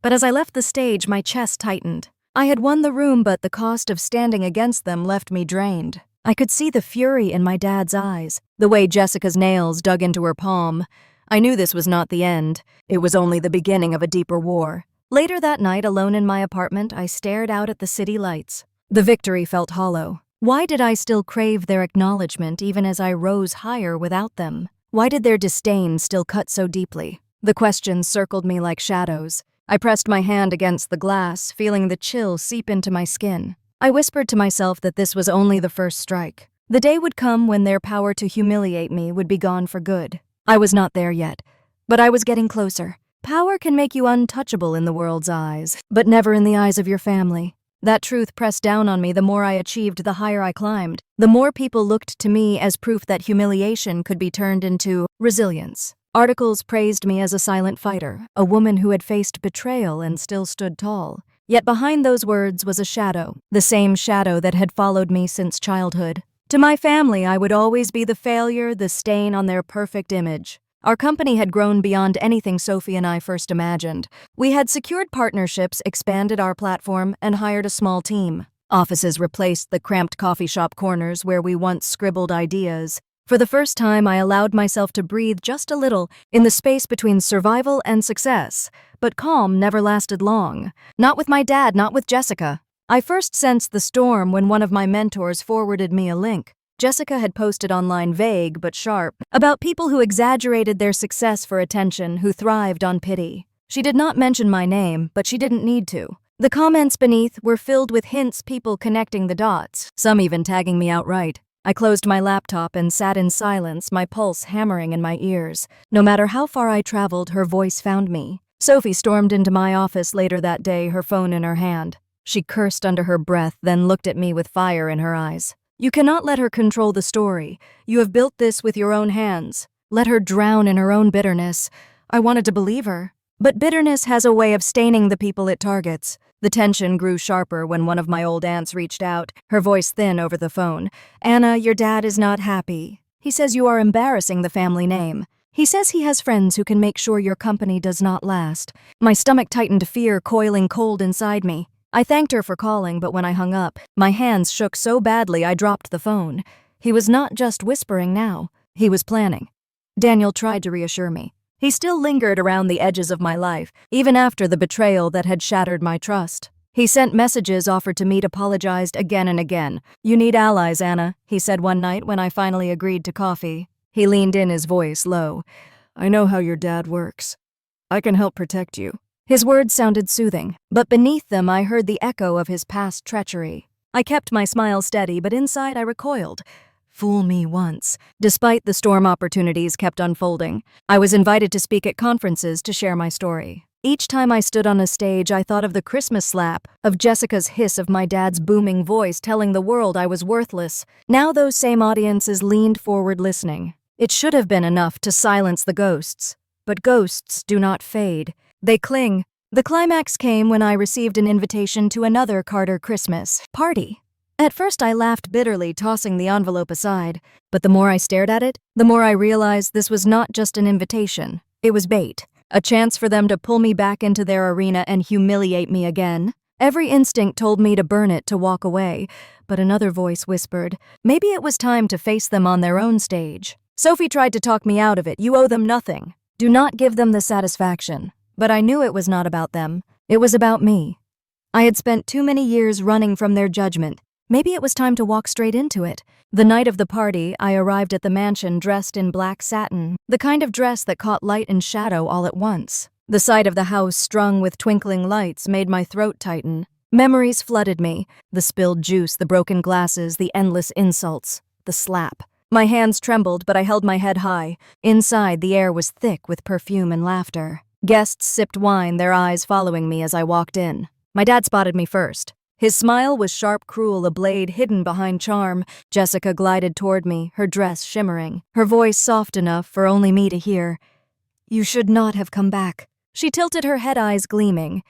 But as I left the stage, my chest tightened. I had won the room, but the cost of standing against them left me drained. I could see the fury in my dad's eyes, the way Jessica's nails dug into her palm. I knew this was not the end. It was only the beginning of a deeper war. Later that night, alone in my apartment, I stared out at the city lights. The victory felt hollow. Why did I still crave their acknowledgement even as I rose higher without them? Why did their disdain still cut so deeply? The questions circled me like shadows. I pressed my hand against the glass, feeling the chill seep into my skin. I whispered to myself that this was only the first strike. The day would come when their power to humiliate me would be gone for good. I was not there yet, but I was getting closer. Power can make you untouchable in the world's eyes, but never in the eyes of your family. That truth pressed down on me. The more I achieved, the higher I climbed. The more people looked to me as proof that humiliation could be turned into resilience. Articles praised me as a silent fighter, a woman who had faced betrayal and still stood tall. Yet behind those words was a shadow, the same shadow that had followed me since childhood. To my family, I would always be the failure, the stain on their perfect image. Our company had grown beyond anything Sophie and I first imagined. We had secured partnerships, expanded our platform, and hired a small team. Offices replaced the cramped coffee shop corners where we once scribbled ideas. For the first time, I allowed myself to breathe just a little in the space between survival and success. But calm never lasted long. Not with my dad, not with Jessica. I first sensed the storm when one of my mentors forwarded me a link. Jessica had posted online, vague but sharp, about people who exaggerated their success for attention, who thrived on pity. She did not mention my name, but she didn't need to. The comments beneath were filled with hints, people connecting the dots, some even tagging me outright. I closed my laptop and sat in silence, my pulse hammering in my ears. No matter how far I traveled, her voice found me. Sophie stormed into my office later that day, her phone in her hand. She cursed under her breath, then looked at me with fire in her eyes. "You cannot let her control the story. You have built this with your own hands. Let her drown in her own bitterness." I wanted to believe her. But bitterness has a way of staining the people it targets. The tension grew sharper when one of my old aunts reached out, her voice thin over the phone. "Anna, your dad is not happy. He says you are embarrassing the family name. He says he has friends who can make sure your company does not last." My stomach tightened, fear coiling cold inside me. I thanked her for calling, but when I hung up, my hands shook so badly I dropped the phone. He was not just whispering now. He was planning. Daniel tried to reassure me. He still lingered around the edges of my life, even after the betrayal that had shattered my trust. He sent messages, offered to meet, apologized again and again. "You need allies, Anna," he said one night when I finally agreed to coffee. He leaned in, his voice low. "I know how your dad works. I can help protect you." His words sounded soothing, but beneath them I heard the echo of his past treachery. I kept my smile steady, but inside I recoiled. Fool me once. Despite the storm, opportunities kept unfolding. I was invited to speak at conferences to share my story. Each time I stood on a stage, I thought of the Christmas slap, of Jessica's hiss, of my dad's booming voice telling the world I was worthless. Now those same audiences leaned forward listening. It should have been enough to silence the ghosts. But ghosts do not fade. They cling. The climax came when I received an invitation to another Carter Christmas party. At first I laughed bitterly, tossing the envelope aside. But the more I stared at it, the more I realized this was not just an invitation. It was bait. A chance for them to pull me back into their arena and humiliate me again. Every instinct told me to burn it, to walk away. But another voice whispered, maybe it was time to face them on their own stage. Sophie tried to talk me out of it. You owe them nothing. Do not give them the satisfaction. But I knew it was not about them. It was about me. I had spent too many years running from their judgment. Maybe it was time to walk straight into it. The night of the party, I arrived at the mansion dressed in black satin, the kind of dress that caught light and shadow all at once. The sight of the house strung with twinkling lights made my throat tighten. Memories flooded me. The spilled juice, the broken glasses, the endless insults, the slap. My hands trembled, but I held my head high. Inside, the air was thick with perfume and laughter. Guests sipped wine, their eyes following me as I walked in. My dad spotted me first. His smile was sharp, cruel, a blade hidden behind charm. Jessica glided toward me, her dress shimmering, her voice soft enough for only me to hear. You should not have come back. She tilted her head, eyes gleaming.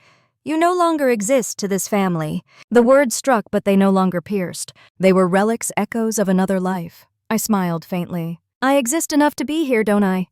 You no longer exist to this family. The words struck, but they no longer pierced. They were relics, echoes of another life. I smiled faintly. I exist enough to be here, don't I?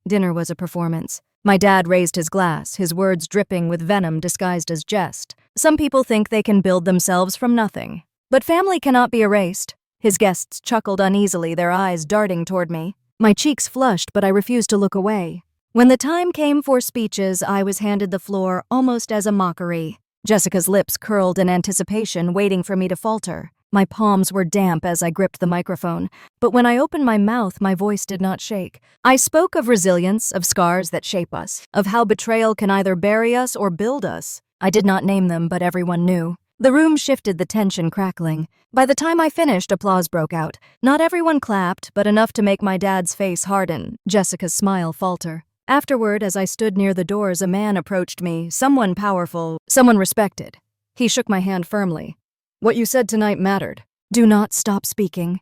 Dinner was a performance. My dad raised his glass, his words dripping with venom disguised as jest. Some people think they can build themselves from nothing. But family cannot be erased. His guests chuckled uneasily, their eyes darting toward me. My cheeks flushed, but I refused to look away. When the time came for speeches, I was handed the floor almost as a mockery. Jessica's lips curled in anticipation, waiting for me to falter. My palms were damp as I gripped the microphone, but when I opened my mouth, my voice did not shake. I spoke of resilience, of scars that shape us, of how betrayal can either bury us or build us. I did not name them, but everyone knew. The room shifted, the tension crackling. By the time I finished, applause broke out. Not everyone clapped, but enough to make my dad's face harden, Jessica's smile falter. Afterward, as I stood near the doors, a man approached me, someone powerful, someone respected. He shook my hand firmly. What you said tonight mattered. Do not stop speaking.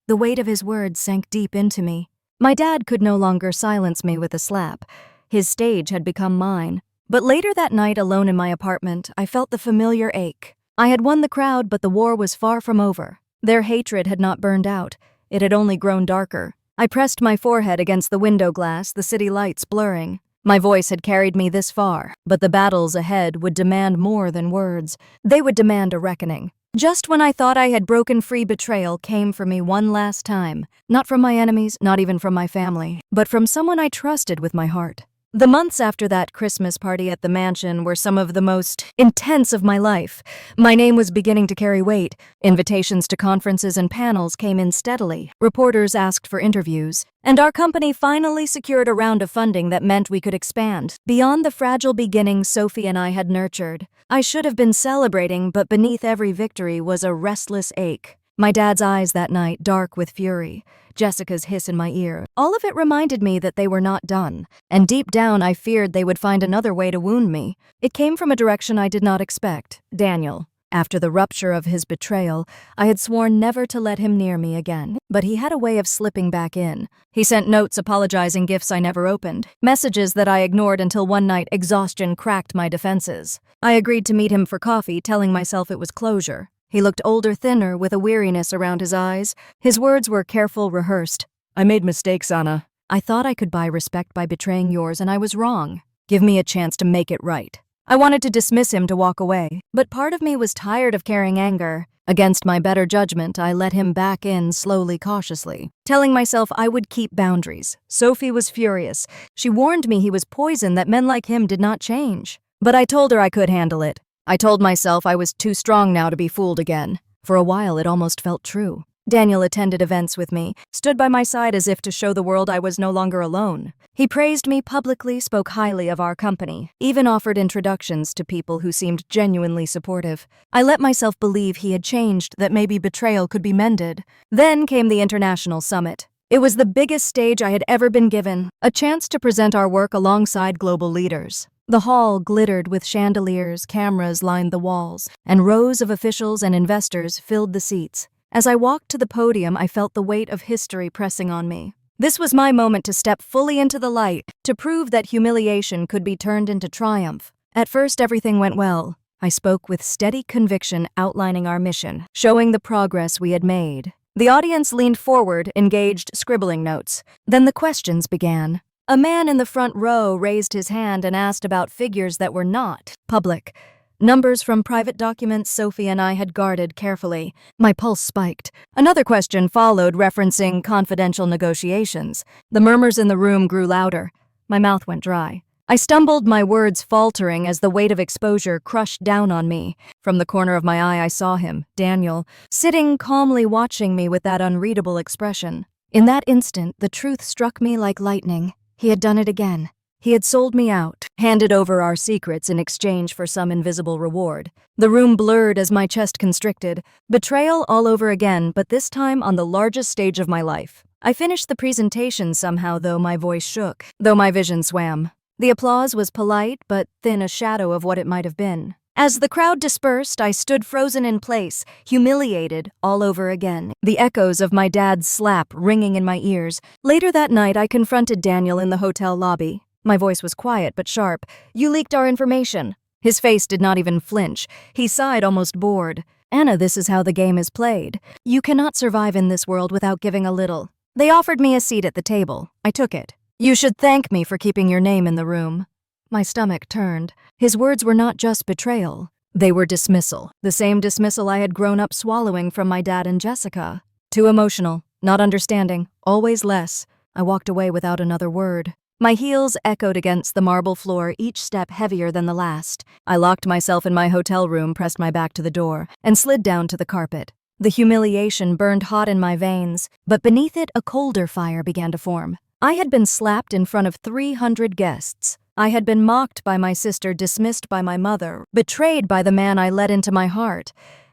The weight of his words sank deep into me. My dad could no longer silence me with a slap. His stage had become mine. But later that night, alone in my apartment, I felt the familiar ache. I had won the crowd, but the war was far from over. Their hatred had not burned out. It had only grown darker. I pressed my forehead against the window glass, the city lights blurring. My voice had carried me this far, but the battles ahead would demand more than words. They would demand a reckoning. Just when I thought I had broken free, betrayal came for me one last time. Not from my enemies, not even from my family, but from someone I trusted with my heart. The months after that Christmas party at the mansion were some of the most intense of my life. My name was beginning to carry weight. Invitations to conferences and panels came in steadily. Reporters asked for interviews. And our company finally secured a round of funding that meant we could expand beyond the fragile beginnings Sophie and I had nurtured. I should have been celebrating, but beneath every victory was a restless ache. My dad's eyes that night, dark with fury. Jessica's hiss in my ear. All of it reminded me that they were not done. And deep down, I feared they would find another way to wound me. It came from a direction I did not expect. Daniel. After the rupture of his betrayal, I had sworn never to let him near me again. But he had a way of slipping back in. He sent notes apologizing, gifts I never opened. Messages that I ignored until one night exhaustion cracked my defenses. I agreed to meet him for coffee, telling myself it was closure. He looked older, thinner, with a weariness around his eyes. His words were careful, rehearsed. I made mistakes, Anna. I thought I could buy respect by betraying yours, and I was wrong. Give me a chance to make it right. I wanted to dismiss him, to walk away, but part of me was tired of carrying anger. Against my better judgment, I let him back in slowly, cautiously, telling myself I would keep boundaries. Sophie was furious. She warned me he was poison, that men like him did not change. But I told her I could handle it. I told myself I was too strong now to be fooled again. For a while, it almost felt true. Daniel attended events with me, stood by my side as if to show the world I was no longer alone. He praised me publicly, spoke highly of our company, even offered introductions to people who seemed genuinely supportive. I let myself believe he had changed, that maybe betrayal could be mended. Then came the international summit. It was the biggest stage I had ever been given, a chance to present our work alongside global leaders. The hall glittered with chandeliers, cameras lined the walls, and rows of officials and investors filled the seats. As I walked to the podium, I felt the weight of history pressing on me. This was my moment to step fully into the light, to prove that humiliation could be turned into triumph. At first, everything went well. I spoke with steady conviction, outlining our mission, showing the progress we had made. The audience leaned forward, engaged, scribbling notes. Then the questions began. A man in the front row raised his hand and asked about figures that were not public. Numbers from private documents Sophie and I had guarded carefully. My pulse spiked. Another question followed, referencing confidential negotiations. The murmurs in the room grew louder. My mouth went dry. I stumbled, my words faltering as the weight of exposure crushed down on me. From the corner of my eye, I saw him, Daniel, sitting calmly watching me with that unreadable expression. In that instant, the truth struck me like lightning. He had done it again. He had sold me out, handed over our secrets in exchange for some invisible reward. The room blurred as my chest constricted. Betrayal all over again, but this time on the largest stage of my life. I finished the presentation somehow, though my voice shook, though my vision swam. The applause was polite, but thin, a shadow of what it might have been. As the crowd dispersed, I stood frozen in place, humiliated all over again, the echoes of my dad's slap ringing in my ears. Later that night, I confronted Daniel in the hotel lobby. My voice was quiet but sharp. "You leaked our information." His face did not even flinch. He sighed, almost bored. "Anna, this is how the game is played. You cannot survive in this world without giving a little." They offered me a seat at the table. I took it. "You should thank me for keeping your name in the room." My stomach turned. His words were not just betrayal. They were dismissal. The same dismissal I had grown up swallowing from my dad and Jessica. Too emotional, not understanding, always less. I walked away without another word. My heels echoed against the marble floor, each step heavier than the last. I locked myself in my hotel room, pressed my back to the door, and slid down to the carpet. The humiliation burned hot in my veins, but beneath it a colder fire began to form. I had been slapped in front of 300 guests. I had been mocked by my sister, dismissed by my mother, betrayed by the man I let into my heart.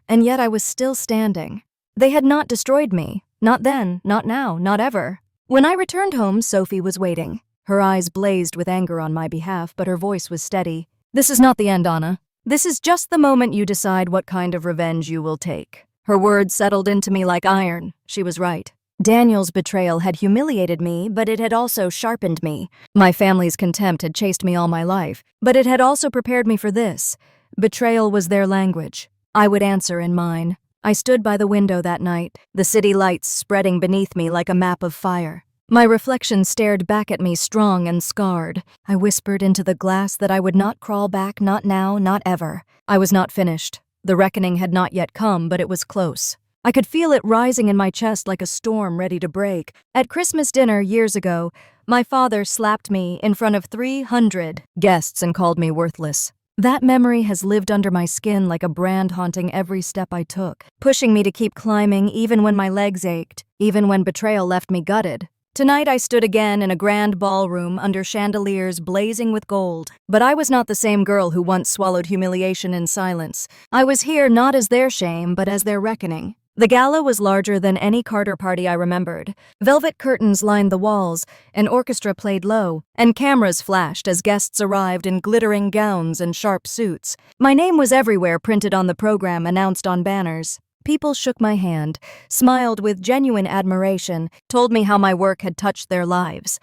And yet I was still standing. They had not destroyed me. Not then, not now, not ever. When I returned home, Sophie was waiting. Her eyes blazed with anger on my behalf, but her voice was steady. "This is not the end, Anna. This is just the moment you decide what kind of revenge you will take." Her words settled into me like iron. She was right. Daniel's betrayal had humiliated me, but it had also sharpened me. My family's contempt had chased me all my life, but it had also prepared me for this. Betrayal was their language. I would answer in mine. I stood by the window that night, the city lights spreading beneath me like a map of fire. My reflection stared back at me, strong and scarred. I whispered into the glass that I would not crawl back, not now, not ever. I was not finished. The reckoning had not yet come, but it was close. I could feel it rising in my chest like a storm ready to break. At Christmas dinner years ago, my father slapped me in front of 300 guests and called me worthless. That memory has lived under my skin like a brand, haunting every step I took, pushing me to keep climbing even when my legs ached, even when betrayal left me gutted. Tonight I stood again in a grand ballroom under chandeliers blazing with gold. But I was not the same girl who once swallowed humiliation in silence. I was here not as their shame, but as their reckoning. The gala was larger than any Carter party I remembered. Velvet curtains lined the walls, an orchestra played low, and cameras flashed as guests arrived in glittering gowns and sharp suits. My name was everywhere, printed on the program, announced on banners. People shook my hand, smiled with genuine admiration, told me how my work had touched their lives.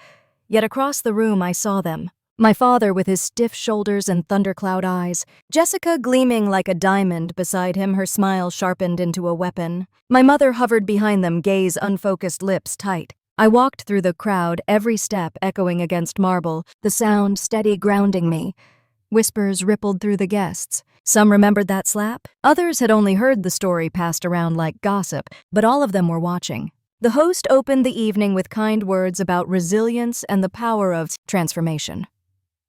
Yet across the room I saw them. My father with his stiff shoulders and thundercloud eyes, Jessica gleaming like a diamond beside him, her smile sharpened into a weapon. My mother hovered behind them, gaze unfocused, lips tight. I walked through the crowd, every step echoing against marble, the sound steady grounding me. Whispers rippled through the guests. Some remembered that slap. Others had only heard the story passed around like gossip, but all of them were watching. The host opened the evening with kind words about resilience and the power of transformation.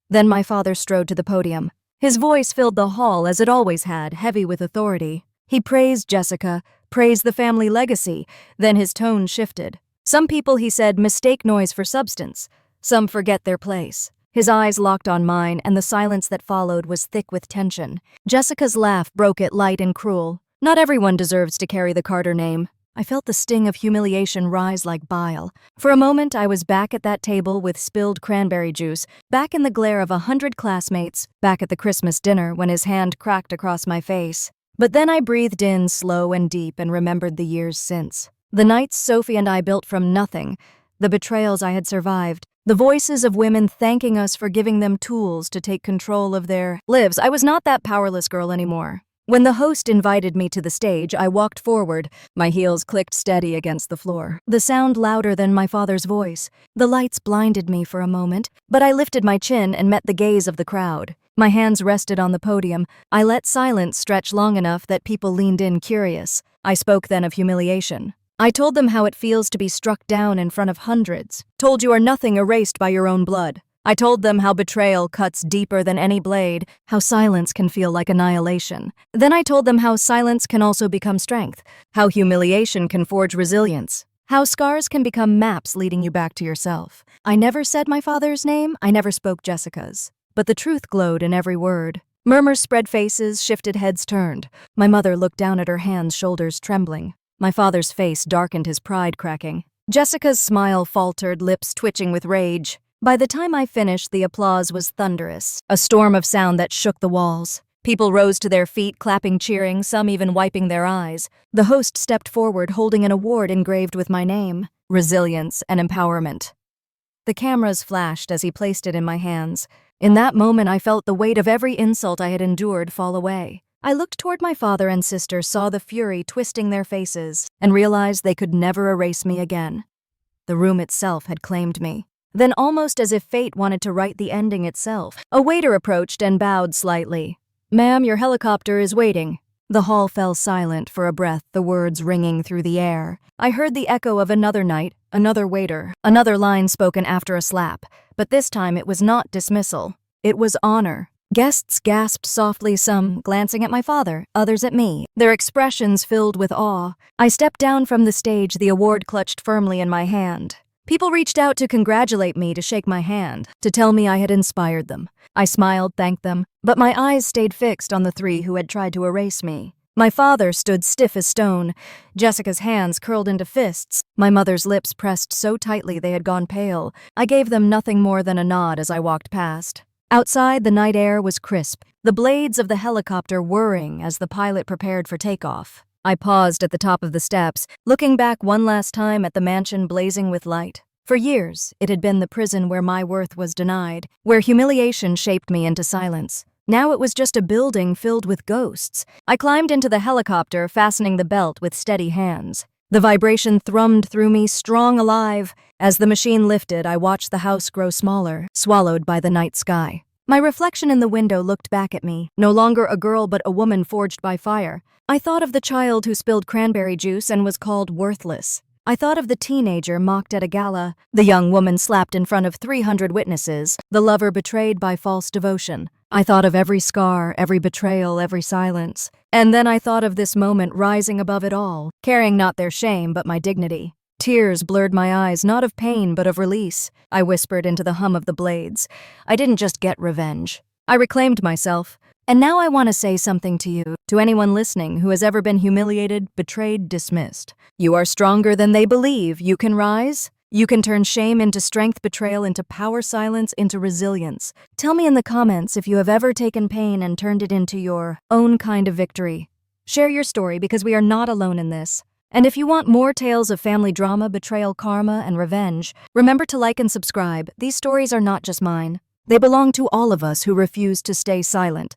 Then my father strode to the podium. His voice filled the hall as it always had, heavy with authority. He praised Jessica, praised the family legacy, then his tone shifted. Some people, he said, mistake noise for substance. Some forget their place. His eyes locked on mine, and the silence that followed was thick with tension. Jessica's laugh broke it light and cruel. Not everyone deserves to carry the Carter name. I felt the sting of humiliation rise like bile. For a moment, I was back at that table with spilled cranberry juice, back in the glare of 100 classmates, back at the Christmas dinner when his hand cracked across my face. But then I breathed in slow and deep and remembered the years since. The nights Sophie and I built from nothing, the betrayals I had survived, the voices of women thanking us for giving them tools to take control of their lives. I was not that powerless girl anymore. When the host invited me to the stage, I walked forward. My heels clicked steady against the floor, the sound louder than my father's voice. The lights blinded me for a moment, but I lifted my chin and met the gaze of the crowd. My hands rested on the podium. I let silence stretch long enough that people leaned in curious. I spoke then of humiliation. I told them how it feels to be struck down in front of hundreds, told you are nothing erased by your own blood. I told them how betrayal cuts deeper than any blade, how silence can feel like annihilation. Then I told them how silence can also become strength, how humiliation can forge resilience, how scars can become maps leading you back to yourself. I never said my father's name, I never spoke Jessica's, but the truth glowed in every word. Murmurs spread faces, shifted heads turned. My mother looked down at her hands, shoulders trembling. My father's face darkened, his pride cracking. Jessica's smile faltered, lips twitching with rage. By the time I finished, the applause was thunderous, a storm of sound that shook the walls. People rose to their feet, clapping, cheering, some even wiping their eyes. The host stepped forward, holding an award engraved with my name, Resilience and Empowerment. The cameras flashed as he placed it in my hands. In that moment, I felt the weight of every insult I had endured fall away. I looked toward my father and sister, saw the fury twisting their faces, and realized they could never erase me again. The room itself had claimed me. Then, almost as if fate wanted to write the ending itself, a waiter approached and bowed slightly. "Ma'am, your helicopter is waiting." The hall fell silent for a breath, the words ringing through the air. I heard the echo of another night, another waiter, another line spoken after a slap. But this time it was not dismissal. It was honor. Guests gasped softly, some glancing at my father, others at me, their expressions filled with awe. I stepped down from the stage, the award clutched firmly in my hand. People reached out to congratulate me, to shake my hand, to tell me I had inspired them. I smiled, thanked them, but my eyes stayed fixed on the three who had tried to erase me. My father stood stiff as stone, Jessica's hands curled into fists, my mother's lips pressed so tightly they had gone pale. I gave them nothing more than a nod as I walked past. Outside, the night air was crisp, the blades of the helicopter whirring as the pilot prepared for takeoff. I paused at the top of the steps, looking back one last time at the mansion blazing with light. For years, it had been the prison where my worth was denied, where humiliation shaped me into silence. Now it was just a building filled with ghosts. I climbed into the helicopter, fastening the belt with steady hands. The vibration thrummed through me, strong, alive. As the machine lifted, I watched the house grow smaller, swallowed by the night sky. My reflection in the window looked back at me, no longer a girl but a woman forged by fire. I thought of the child who spilled cranberry juice and was called worthless. I thought of the teenager mocked at a gala, the young woman slapped in front of 300 witnesses, the lover betrayed by false devotion. I thought of every scar, every betrayal, every silence. And then I thought of this moment rising above it all, carrying not their shame but my dignity. Tears blurred my eyes, not of pain but of release. I whispered into the hum of the blades. I didn't just get revenge. I reclaimed myself. And now I want to say something to you, to anyone listening who has ever been humiliated, betrayed, dismissed. You are stronger than they believe. You can rise. You can turn shame into strength, betrayal into power, silence into resilience. Tell me in the comments if you have ever taken pain and turned it into your own kind of victory. Share your story because we are not alone in this. And if you want more tales of family drama, betrayal, karma, and revenge, remember to like and subscribe. These stories are not just mine. They belong to all of us who refuse to stay silent.